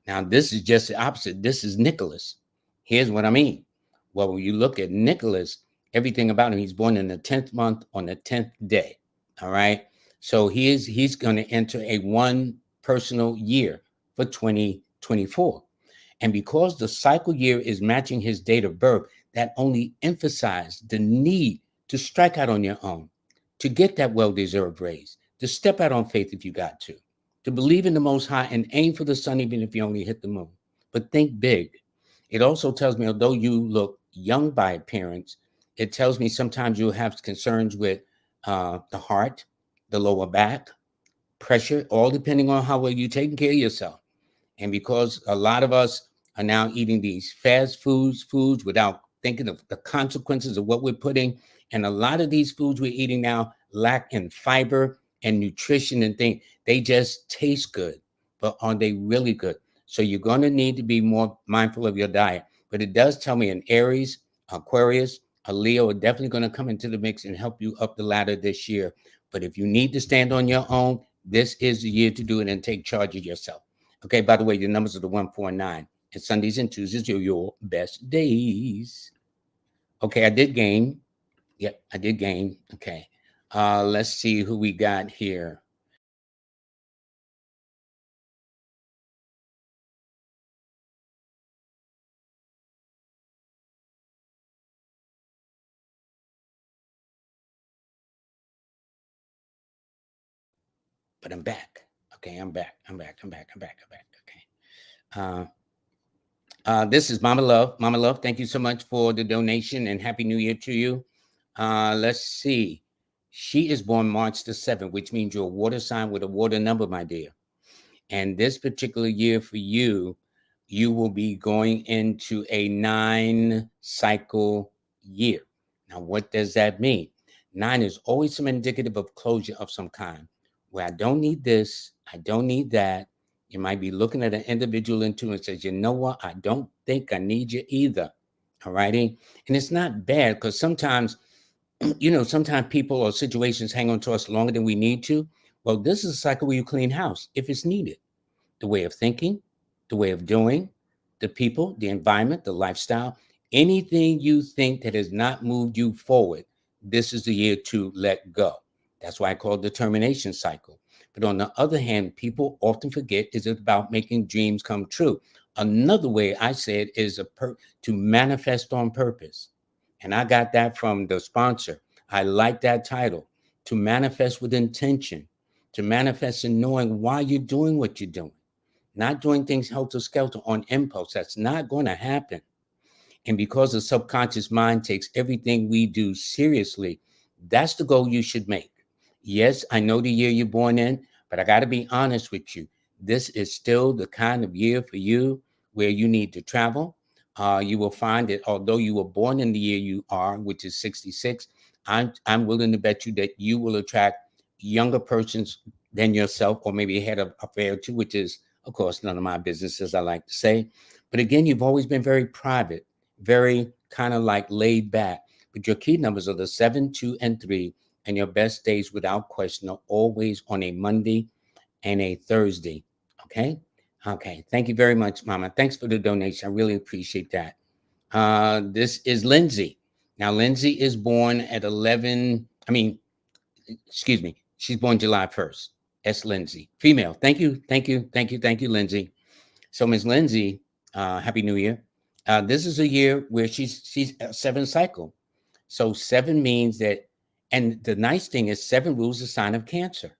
Now, this is just the opposite. This is Nicholas. Here's what I mean. Well, when you look at Nicholas, everything about him, he's born in the 10th month on the 10th day. All right. So he's going to enter a one personal year for 2024. And because the cycle year is matching his date of birth, that only emphasized the need to strike out on your own, to get that well-deserved raise, to step out on faith if you got to believe in the Most High and aim for the sun even if you only hit the moon. But think big. It also tells me, although you look young by appearance, it tells me sometimes you'll have concerns with the heart, the lower back, pressure, all depending on how well you're taking care of yourself. And because a lot of us are now eating these fast foods without thinking of the consequences of what we're putting, and a lot of these foods we're eating now lack in fiber and nutrition and things. They just taste good, but are they really good? So you're going to need to be more mindful of your diet. But it does tell me an Aries, Aquarius, a Leo are definitely going to come into the mix and help you up the ladder this year. But if you need to stand on your own, this is the year to do it and take charge of yourself. Okay, by the way, your numbers are the 1, 4, 9. And Sundays and Tuesdays are your best days. Okay, I did game. Yep, I did game. Okay. Let's see who we got here. But I'm back. Okay, I'm back. I'm back. Okay. This is Mama Love. Mama Love, thank you so much for the donation and Happy New Year to you. Let's see. She is born March the 7th, which means you're a water sign with a water number, my dear. And this particular year for you, you will be going into a 9 cycle year. Now, what does that mean? 9 is always some indicative of closure of some kind, where I don't need this, I don't need that. You might be looking at an individual into and says, you know what? I don't think I need you either. All righty. And it's not bad because sometimes, sometimes people or situations hang on to us longer than we need to. Well, this is a cycle where you clean house if it's needed. The way of thinking, the way of doing, the people, the environment, the lifestyle, anything you think that has not moved you forward, this is the year to let go. That's why I call it the termination cycle. But on the other hand, people often forget is it about making dreams come true. Another way I say it is to manifest on purpose. And I got that from the sponsor. I like that title, to manifest with intention, to manifest in knowing why you're doing what you're doing, not doing things helter skelter on impulse. That's not going to happen. And because the subconscious mind takes everything we do seriously, that's the goal you should make. Yes, I know the year you're born in, but I got to be honest with you. This is still the kind of year for you where you need to travel. You will find that although you were born in the year you are, which is 66, I'm willing to bet you that you will attract younger persons than yourself, or maybe ahead of a fair or two, which is, of course, none of my business, as I like to say. But again, you've always been very private, very kind of like laid back. But your key numbers are the 7, 2, and 3, and your best days without question are always on a Monday and a Thursday. Okay. Okay. Thank you very much, Mama. Thanks for the donation. I really appreciate that. This is Lindsay. Now, Lindsay is born at 11. Excuse me. She's born July 1st. S. Lindsay, female. Thank you. Thank you. Thank you. Thank you, Lindsay. So, Miss Lindsay, Happy New Year. This is a year where she's a 7 cycle. So 7 means that, and the nice thing is 7 rules the sign of Cancer.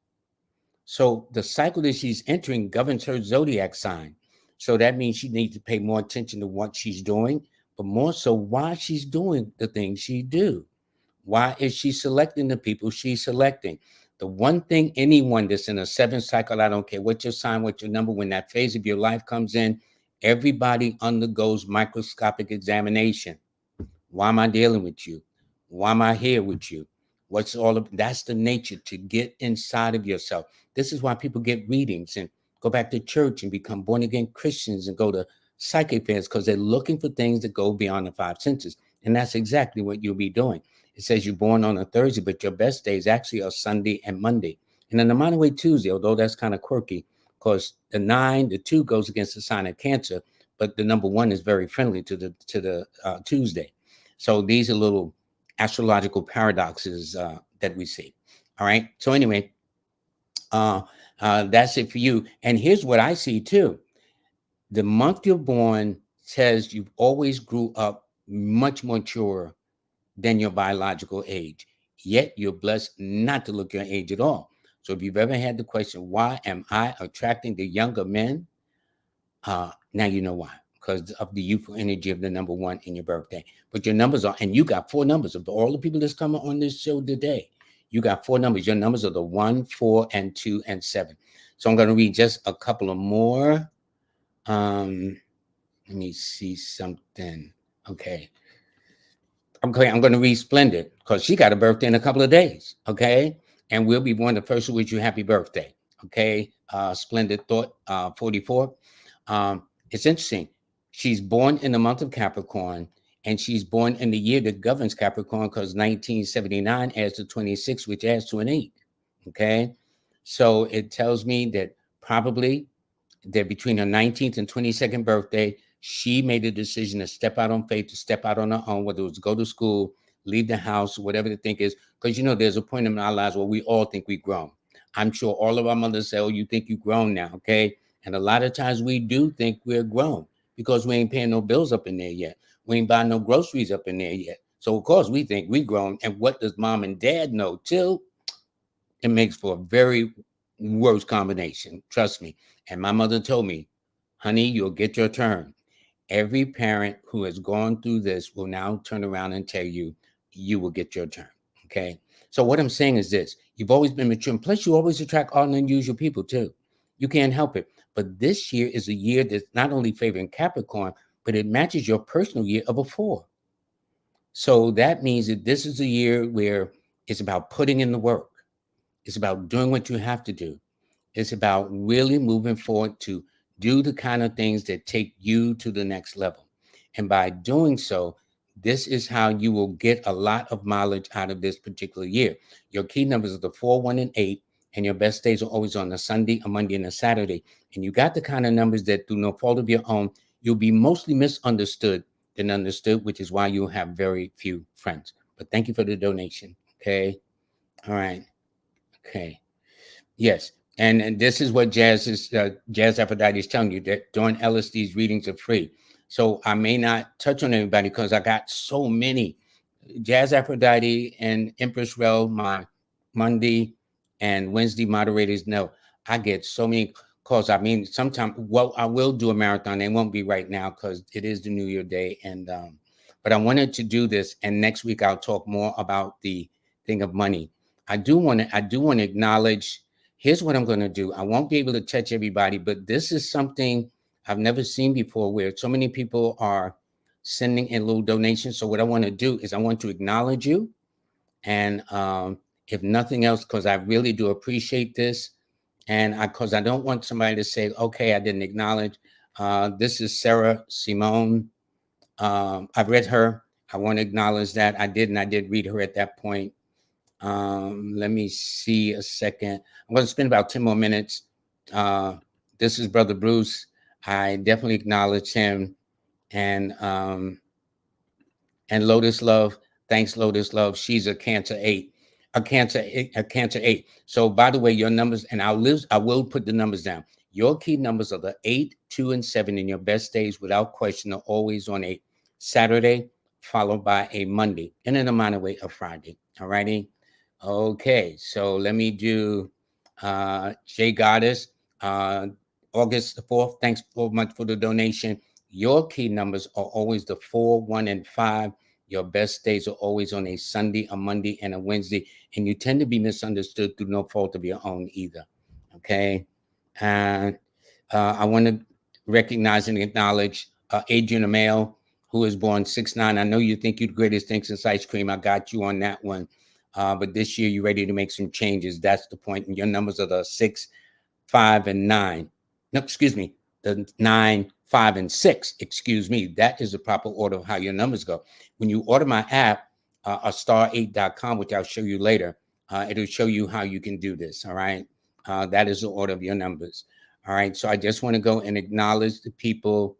So the cycle that she's entering governs her zodiac sign. So that means she needs to pay more attention to what she's doing, but more so why she's doing the things she do. Why is she selecting the people she's selecting? The one thing anyone that's in a 7 cycle, I don't care what your sign, what your number, when that phase of your life comes in, everybody undergoes microscopic examination. Why am I dealing with you? Why am I here with you? What's all of that's the nature to get inside of yourself. This is why people get readings and go back to church and become born again Christians and go to psychic fairs because they're looking for things that go beyond the 5 senses. And that's exactly what you'll be doing. It says you're born on a Thursday, but your best days actually are Sunday and Monday. And in a minor way, Tuesday, although that's kind of quirky because the 2 goes against the sign of Cancer, but the number 1 is very friendly to the Tuesday. So these are little astrological paradoxes that we see. All right. So anyway, that's it for you. And here's what I see too. The month you're born says you've always grew up much mature than your biological age. Yet you're blessed not to look your age at all. So if you've ever had the question, why am I attracting the younger men? Now you know why, because of the youthful energy of the number 1 in your birthday. But your numbers are, and you got 4 numbers of all the people that's coming on this show today. You got 4 numbers. Your numbers are the 1, 4, and 2, and 7. So I'm going to read just a couple of more. Let me see something. Okay. I'm going to read Splendid because she got a birthday in a couple of days. Okay. And we'll be one of the first to wish you happy birthday. Okay. Splendid Thought 44. It's interesting. She's born in the month of Capricorn, and she's born in the year that governs Capricorn because 1979 adds to 26, which adds to an 8. Okay. So it tells me that probably that between her 19th and 22nd birthday, she made a decision to step out on faith, to step out on her own, whether it was go to school, leave the house, whatever the thing is. Because, there's a point in our lives where we all think we've grown. I'm sure all of our mothers say, oh, you think you've grown now, okay? And a lot of times we do think we're grown because we ain't paying no bills up in there yet. We ain't buying no groceries up in there yet. So, of course, we think we've grown. And what does mom and dad know? Till it makes for a very worse combination. Trust me. And my mother told me, honey, you'll get your turn. Every parent who has gone through this will now turn around and tell you, you will get your turn. Okay. So what I'm saying is this: you've always been mature, and plus you always attract odd and unusual people too. You can't help it. But this year is a year that's not only favoring Capricorn, but it matches your personal year of a 4. So that means that this is a year where it's about putting in the work. It's about doing what you have to do. It's about really moving forward to do the kind of things that take you to the next level. And by doing so, this is how you will get a lot of mileage out of this particular year. Your key numbers are the 4, 1, and 8, and your best days are always on a Sunday, a Monday, and a Saturday. And you got the kind of numbers that, through no fault of your own, you'll be mostly misunderstood than understood, which is why you'll have very few friends. But thank you for the donation. Okay. All right. Okay. Yes. And this is what Jazz Aphrodite is telling you, that during Ellis, these readings are free. So I may not touch on everybody because I got so many. Jazz Aphrodite and Empress Rel, my Monday and Wednesday moderators, know I get so many calls. I mean, sometimes, well, I will do a marathon. It won't be right now because it is the New Year Day. And but I wanted to do this, and next week I'll talk more about the thing of money. I do want to acknowledge. Here's what I'm going to do. I won't be able to touch everybody, but this is something I've never seen before, where so many people are sending in little donations. So what I want to do is I want to acknowledge you, and if nothing else, because I really do appreciate this, and because I don't want somebody to say, "Okay, I didn't acknowledge." This is Sarah Simone. I've read her. I want to acknowledge that I did, and I did read her at that point. Let me see a second. I'm going to spend about 10 more minutes. Uh, this is Brother Bruce. I definitely acknowledge him. And Lotus Love, thanks, Lotus Love. She's a Cancer 8, a Cancer 8. So by the way, your numbers, and I will put the numbers down. Your key numbers are the 8, 2, and 7, and your best days without question are always on a Saturday, followed by a Monday, and in a minor way, a Friday. All righty. Okay, so let me do Jay Goddess, uh, August the 4th. Thanks so much for the donation. Your key numbers are always the 4, 1, and 5. Your best days are always on a Sunday, a Monday, and a Wednesday. And you tend to be misunderstood through no fault of your own either. Okay. And I want to recognize and acknowledge Adrian Amel, who is born 6'9". I know you think you're the greatest thing since ice cream. I got you on that one. But this year you're ready to make some changes. That's the point. And your numbers are the 6, 5, and 9. No, excuse me, the 9, 5, and 6. Excuse me. That is the proper order of how your numbers go. When you order my app, star8.com, which I'll show you later, it'll show you how you can do this. All right. That is the order of your numbers. All right. So I just want to go and acknowledge the people.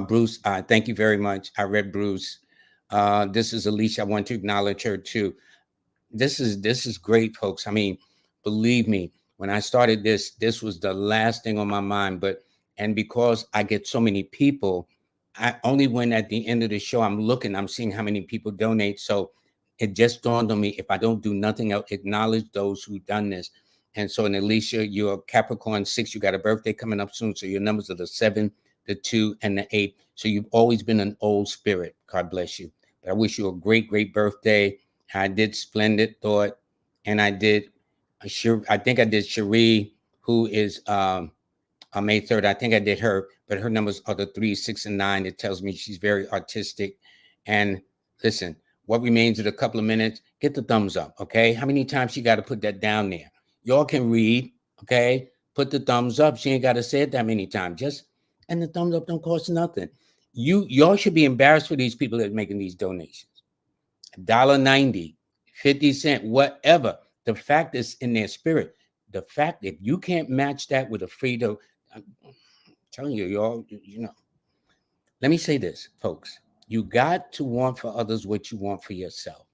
Bruce, thank you very much. I read Bruce. This is Alicia. I want to acknowledge her too. This is great, folks. I mean, believe me, when I started this was the last thing on my mind. And because I get so many people, I only when at the end of the show I'm seeing how many people donate. So it just dawned on me, if I don't do nothing else, acknowledge those who've done this. And so, in Alicia, you're Capricorn 6. You got a birthday coming up soon. So your numbers are the 7, the 2, and the 8. So you've always been an old spirit. God bless you. But I wish you a great, great birthday. I did Splendid Thought, and I did I think I did Cherie, who is on May 3rd. I think I did her, but her numbers are the 3, 6, and 9. It tells me she's very artistic. And listen, what remains of a couple of minutes, get the thumbs up, okay? How many times she got to put that down there? Y'all can read, okay? Put the thumbs up. She ain't got to say it that many times. And the thumbs up don't cost nothing. Y'all should be embarrassed for these people that are making these donations. $1.90, 50 cents, whatever. The fact is in their spirit. The fact, if you can't match that with a free I'm telling you, y'all, let me say this, folks. You got to want for others what you want for yourself.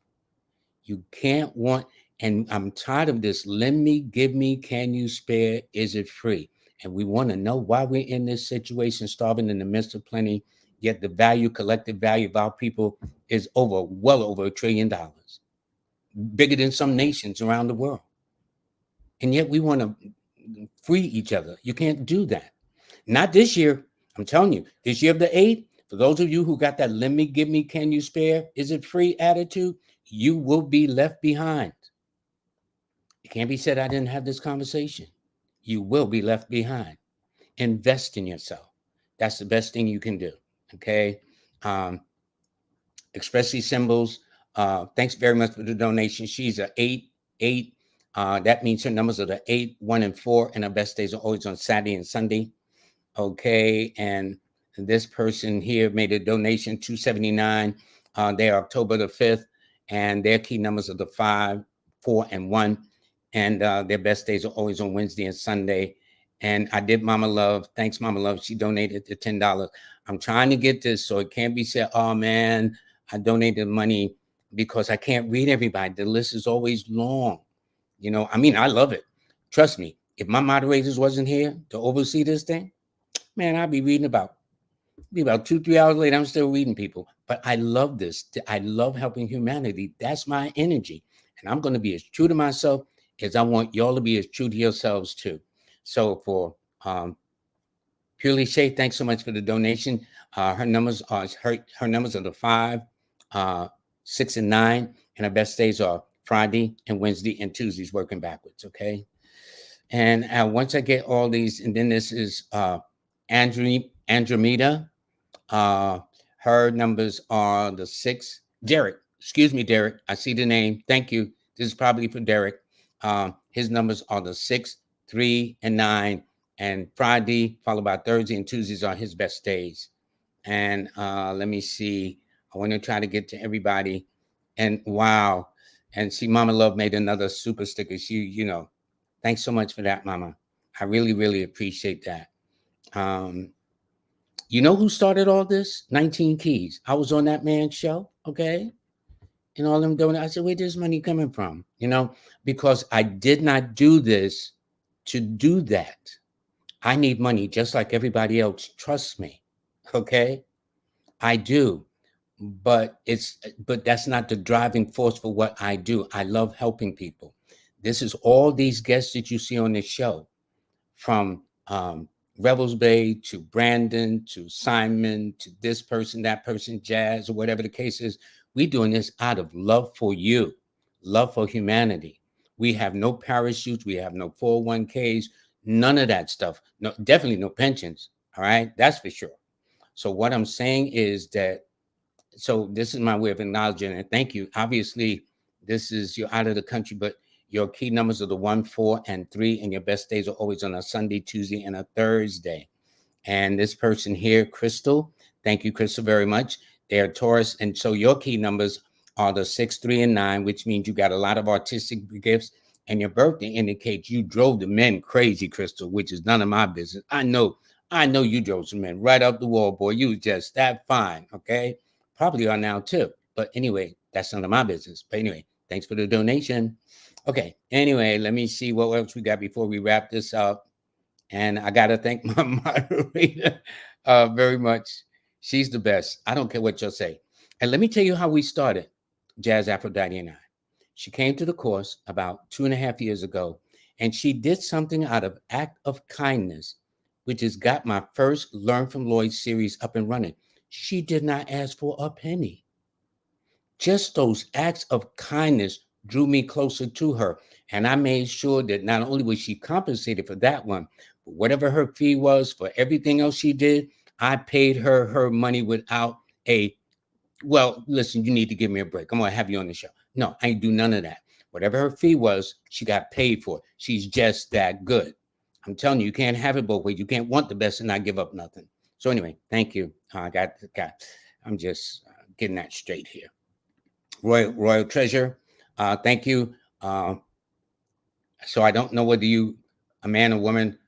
You can't want, and I'm tired of this. Lend me, give me, can you spare? Is it free? And we want to know why we're in this situation, starving in the midst of plenty, yet the collective value of our people is well over $1 trillion, bigger than some nations around the world. And yet we want to free each other. You can't do that. Not this year. I'm telling you, this year of the 8, for those of you who got that let me, give me, can you spare, is it free attitude, you will be left behind. It can't be said I didn't have this conversation. You will be left behind. Invest in yourself. That's the best thing you can do. Okay. Um, Express these symbols. Thanks very much for the donation. She's a 8. That means her numbers are the 8, 1, and 4, and her best days are always on Saturday and Sunday. Okay, and this person here made a donation, $279. They're October the 5th, and their key numbers are the 5, 4, and 1, and their best days are always on Wednesday and Sunday. And I did Mama Love. Thanks, Mama Love. She donated the $10. I'm trying to get this so it can't be said, oh man, I donated money, because I can't read everybody. The list is always long. You know, I mean, I love it. Trust me, if my moderators wasn't here to oversee this thing, man, I'll be reading about 2-3 hours later. I'm still reading people. But I love this. I love helping humanity. That's my energy. And I'm going to be as true to myself as I want y'all to be as true to yourselves too. So for Purely Shay, thanks so much for the donation. Her numbers are the 5, 6, and 9, and her best days are Friday and Wednesday and Tuesdays, working backwards. Okay. And once I get all these, and then this is Andromeda. Her numbers are the 6. Derek, excuse me, Derek. I see the name. Thank you. This is probably for Derek. His numbers are the 6, 3, and 9. And Friday, followed by Thursday and Tuesdays are his best days. And let me see. I want to try to get to everybody. And wow. And see, Mama Love made another super sticker. Thanks so much for that, Mama. I really, really appreciate that. You know who started all this? 19 Keys. I was on that man's show, okay? And all them doing, I said, where's this money coming from? Because I did not do this to do that. I need money just like everybody else. Trust me, okay? I do. But that's not the driving force for what I do. I love helping people. This is all these guests that you see on this show, from Rebels Bay to Brandon to Simon to this person, that person, Jazz, or whatever the case is. We're doing this out of love for you, love for humanity. We have no parachutes. We have no 401ks, none of that stuff. No, definitely no pensions. All right. That's for sure. So what I'm saying is that, so this is my way of acknowledging it. Thank you. Obviously, you're out of the country, but your key numbers are the 1, 4, and 3, and your best days are always on a Sunday, Tuesday, and a Thursday. And this person here, Crystal, thank you, Crystal, very much. They're Taurus, and so your key numbers are the 6, 3, and 9, which means you got a lot of artistic gifts, and your birthday indicates you drove the men crazy, Crystal, which is none of my business. I know you drove some men right up the wall, boy. You was just that fine, okay? Probably are now too. But anyway, that's none of my business. But anyway, thanks for the donation. Okay. Anyway, let me see what else we got before we wrap this up. And I got to thank my moderator very much. She's the best. I don't care what you'll say. And let me tell you how we started, Jazz Aphrodite and I. She came to the course about 2.5 years ago, and she did something out of act of kindness, which has got my first Learn from Lloyd series up and running. She did not ask for a penny. Just those acts of kindness drew me closer to her. And I made sure that not only was she compensated for that one, but whatever her fee was for everything else she did, I paid her money without well, listen, you need to give me a break. I'm going to have you on the show. No, I ain't do none of that. Whatever her fee was, she got paid for. She's just that good. I'm telling you, you can't have it both ways. You can't want the best and not give up nothing. So anyway, thank you. I'm just getting that straight here. Royal Treasure, thank you. So I don't know whether you, a man or woman,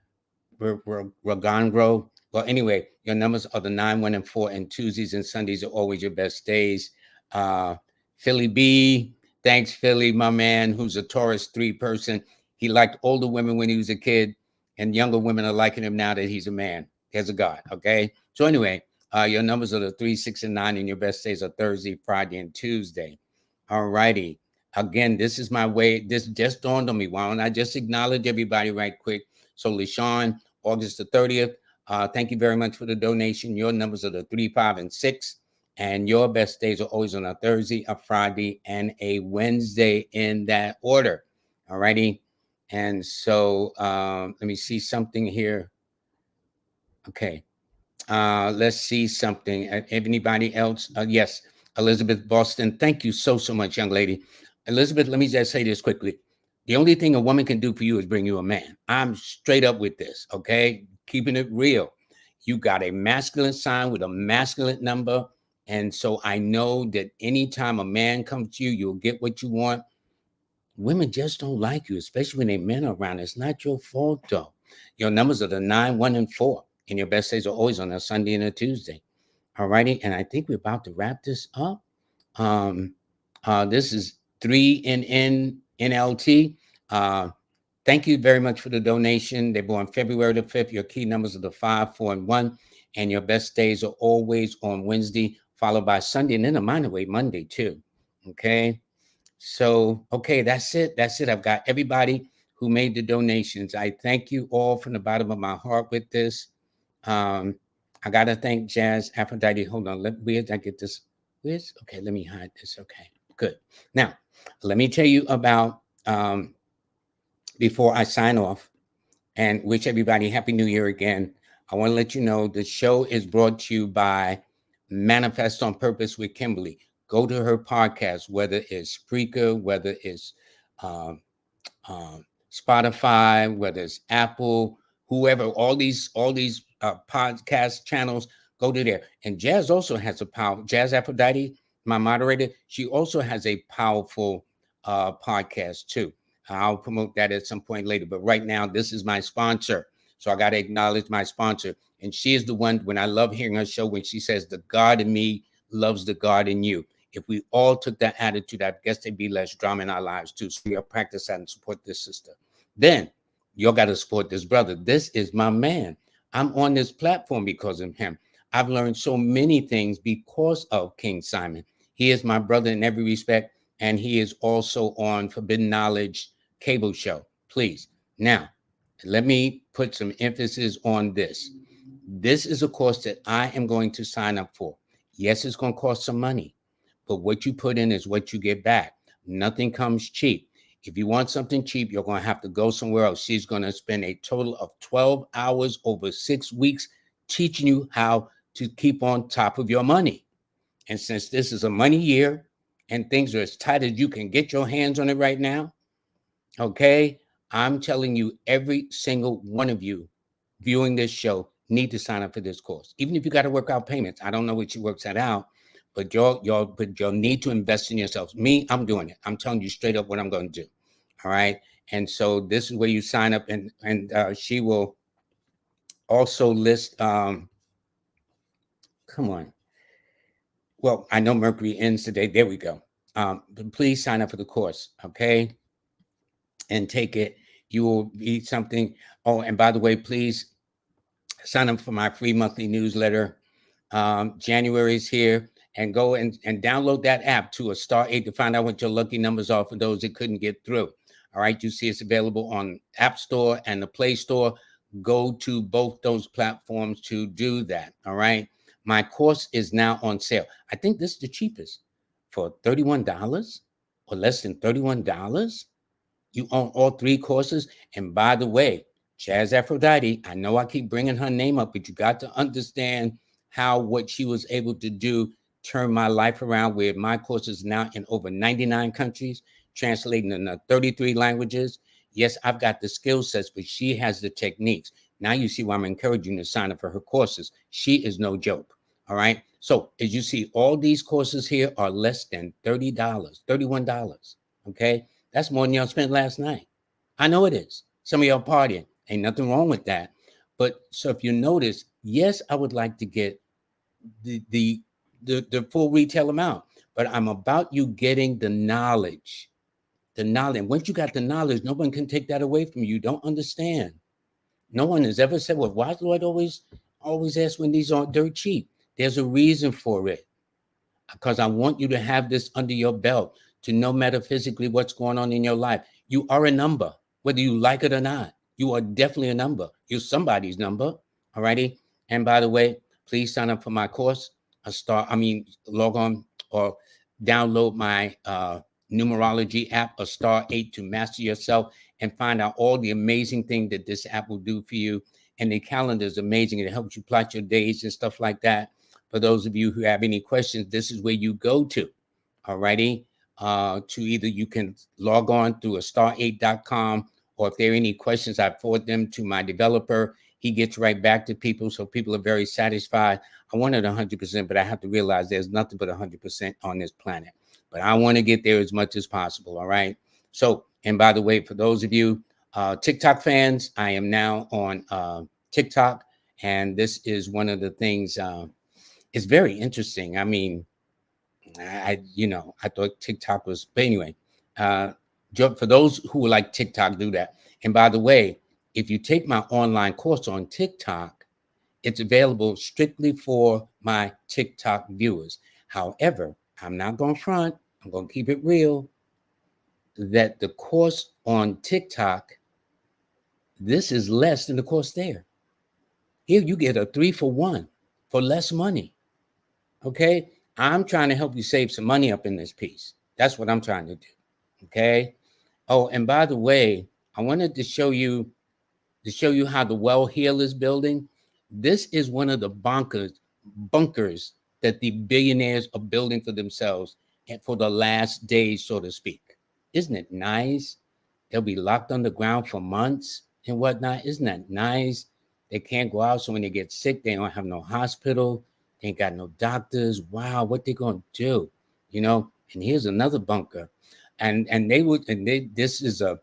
Ragangro. Well, anyway, your numbers are the 9, 1, and 4, and Tuesdays and Sundays are always your best days. Philly B, thanks, Philly, my man, who's a Taurus 3 person. He liked older women when he was a kid, and younger women are liking him now that he's a man. There's a God, okay? So anyway, your numbers are the 3, 6, and 9, and your best days are Thursday, Friday, and Tuesday. All righty. Again, this is my way. This just dawned on me. Why don't I just acknowledge everybody right quick? So LaShawn, August the 30th, Thank you very much for the donation. Your numbers are the 3, 5, and 6. And your best days are always on a Thursday, a Friday, and a Wednesday in that order. All righty. And so let me see something here. Okay. Let's see something. Anybody else? Yes. Elizabeth Boston. Thank you so much, young lady. Elizabeth, let me just say this quickly. The only thing a woman can do for you is bring you a man. I'm straight up with this, okay? Keeping it real. You got a masculine sign with a masculine number. And so I know that anytime a man comes to you, you'll get what you want. Women just don't like you, especially when they men are around. It's not your fault, though. Your numbers are the 9, 1, and 4. And your best days are always on a Sunday and a Tuesday. All righty. And I think we're about to wrap this up. This is 3NN Thank you very much for the donation. They're born February the 5th. Your key numbers are the 5, 4, and 1. And your best days are always on Wednesday, followed by Sunday, and then a minor way Monday, too. Okay. So, okay, that's it. That's it. I've got everybody who made the donations. I thank you all from the bottom of my heart with this. I got to thank Jazz Aphrodite. Hold on. Where did I get this? Okay, let me hide this. Okay, good. Now, let me tell you about, before I sign off and wish everybody Happy New Year again, I want to let you know the show is brought to you by Manifest on Purpose with Kimberly. Go to her podcast, whether it's Spreaker, whether it's Spotify, whether it's Apple, whoever, all these podcast channels, go to there. And Jazz also has Jazz Aphrodite, my moderator, she also has a powerful podcast too. I'll promote that at some point later. But right now, this is my sponsor. So I got to acknowledge my sponsor. And she is the one, when I love hearing her show, when she says, the God in me loves the God in you. If we all took that attitude, I guess there'd be less drama in our lives too. So we'll practice that and support this sister. Then you got to support this brother. This is my man. I'm on this platform because of him. I've learned so many things because of King Simon. He is my brother in every respect. And he is also on Forbidden Knowledge cable show. Please. Now, let me put some emphasis on this. This is a course that I am going to sign up for. Yes, it's going to cost some money, but what you put in is what you get back. Nothing comes cheap. If you want something cheap, you're going to have to go somewhere else. She's going to spend a total of 12 hours over 6 weeks teaching you how to keep on top of your money. And since this is a money year and things are as tight as you can get your hands on it right now, okay, I'm telling you, every single one of you viewing this show need to sign up for this course. Even if you got to work out payments, I don't know what she works that out, but you'll need to invest in yourselves. Me, I'm doing it. I'm telling you straight up what I'm going to do. All right. And so this is where you sign up, and she will also list. Come on. Well, I know Mercury ends today. There we go. But please sign up for the course, okay? And take it. You will read something. Oh, and by the way, please sign up for my free monthly newsletter. January is here, and go and download that app to a *8 to find out what your lucky numbers are for those that couldn't get through. All right, you see it's available on App Store and the Play Store. Go to both those platforms to do that. All right, my course is now on sale. I think this is the cheapest for $31 or less than $31. You own all 3 courses. And by the way, Jazz Aphrodite, I know I keep bringing her name up, but you got to understand how what she was able to do turn my life around, where my course is now in over 99 countries, translating in 33 languages. Yes, I've got the skill sets, but she has the techniques. Now you see why I'm encouraging you to sign up for her courses. She is no joke. All right. So as you see, all these courses here are less than $30, $31. Okay. That's more than y'all spent last night. I know it is. Some of y'all partying. Ain't nothing wrong with that. But so if you notice, yes, I would like to get the full retail amount, but I'm about you getting the knowledge. The knowledge. And once you got the knowledge, no one can take that away from you. You don't understand. No one has ever said, well, why does Lloyd always ask when these aren't dirt cheap? There's a reason for it. Because I want you to have this under your belt, to know metaphysically what's going on in your life. You are a number, whether you like it or not. You are definitely a number. You're somebody's number. Alrighty. And by the way, please sign up for my course. Log on or download my numerology app, a star 8, to master yourself and find out all the amazing things that this app will do for you. And the calendar is amazing. It helps you plot your days and stuff like that. For those of you who have any questions, this is where you go to. Alrighty. To either you can log on through a star8.com, or if there are any questions, I forward them to my developer. He gets right back to people, so people are very satisfied. I wanted 100%, but I have to realize there's nothing but 100% on this planet. But I want to get there as much as possible, all right? So, and by the way, for those of you TikTok fans, I am now on TikTok, and this is one of the things, it's very interesting. I mean, I thought TikTok was, but anyway, for those who like TikTok, do that. And by the way, if you take my online course on TikTok, it's available strictly for my TikTok viewers. However, I'm not going to front. I'm going to keep it real that the course on TikTok, this is less than the course there. Here you get a 3-for-1 for less money. Okay. I'm trying to help you save some money up in this piece. That's what I'm trying to do. Okay. Oh, and by the way, I wanted to show you how the Well Hill is building. This is one of the bunkers that the billionaires are building for themselves and for the last days, so to speak. Isn't it nice? They'll be locked underground for months and whatnot. Isn't that nice? They can't go out, so when they get sick, they don't have no hospital. They ain't got no doctors. Wow, what they gonna do? And here's another bunker. This is a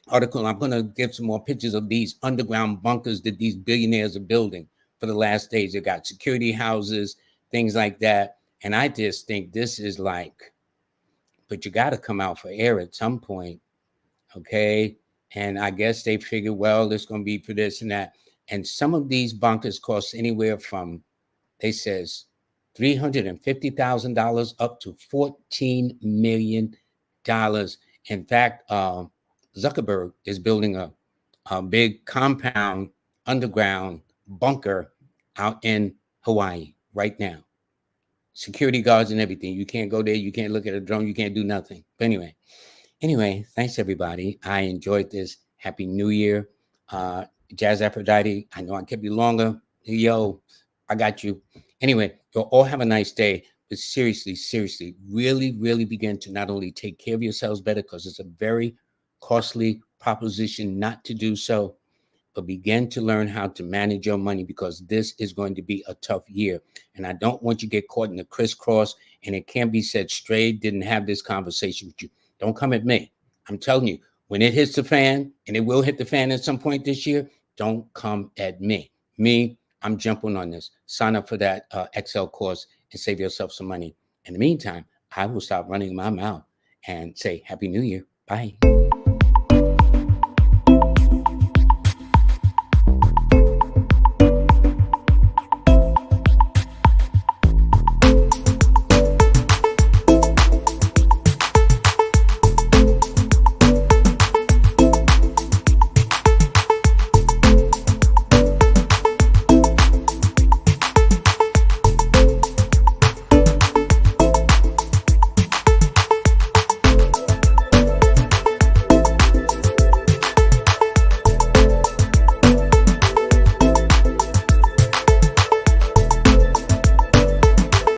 article. I'm gonna give some more pictures of these underground bunkers that these billionaires are building for the last days. They got security houses, things like that. And I just think this is like, but you got to come out for air at some point. Okay. And I guess they figure, well, it's going to be for this and that. And some of these bunkers cost anywhere from, they says, $350,000 up to $14 million. In fact, Zuckerberg is building a big compound underground bunker out in Hawaii right now. Security guards and everything. You can't go there. You can't look at a drone. You can't do nothing. But anyway, thanks everybody. I enjoyed this. Happy New Year. Jazz Aphrodite, I know I kept you longer. Yo, I got you. Anyway, you'll all have a nice day. But seriously, really, really begin to not only take care of yourselves better, because it's a very costly proposition not to do so, but begin to learn how to manage your money, because this is going to be a tough year. And I don't want you to get caught in the crisscross. And it can't be said Stray didn't have this conversation with you. Don't come at me. I'm telling you, when it hits the fan, and it will hit the fan at some point this year, don't come at me. I'm jumping on this. Sign up for that Excel course and save yourself some money. In the meantime, I will stop running my mouth and say Happy New Year. Bye.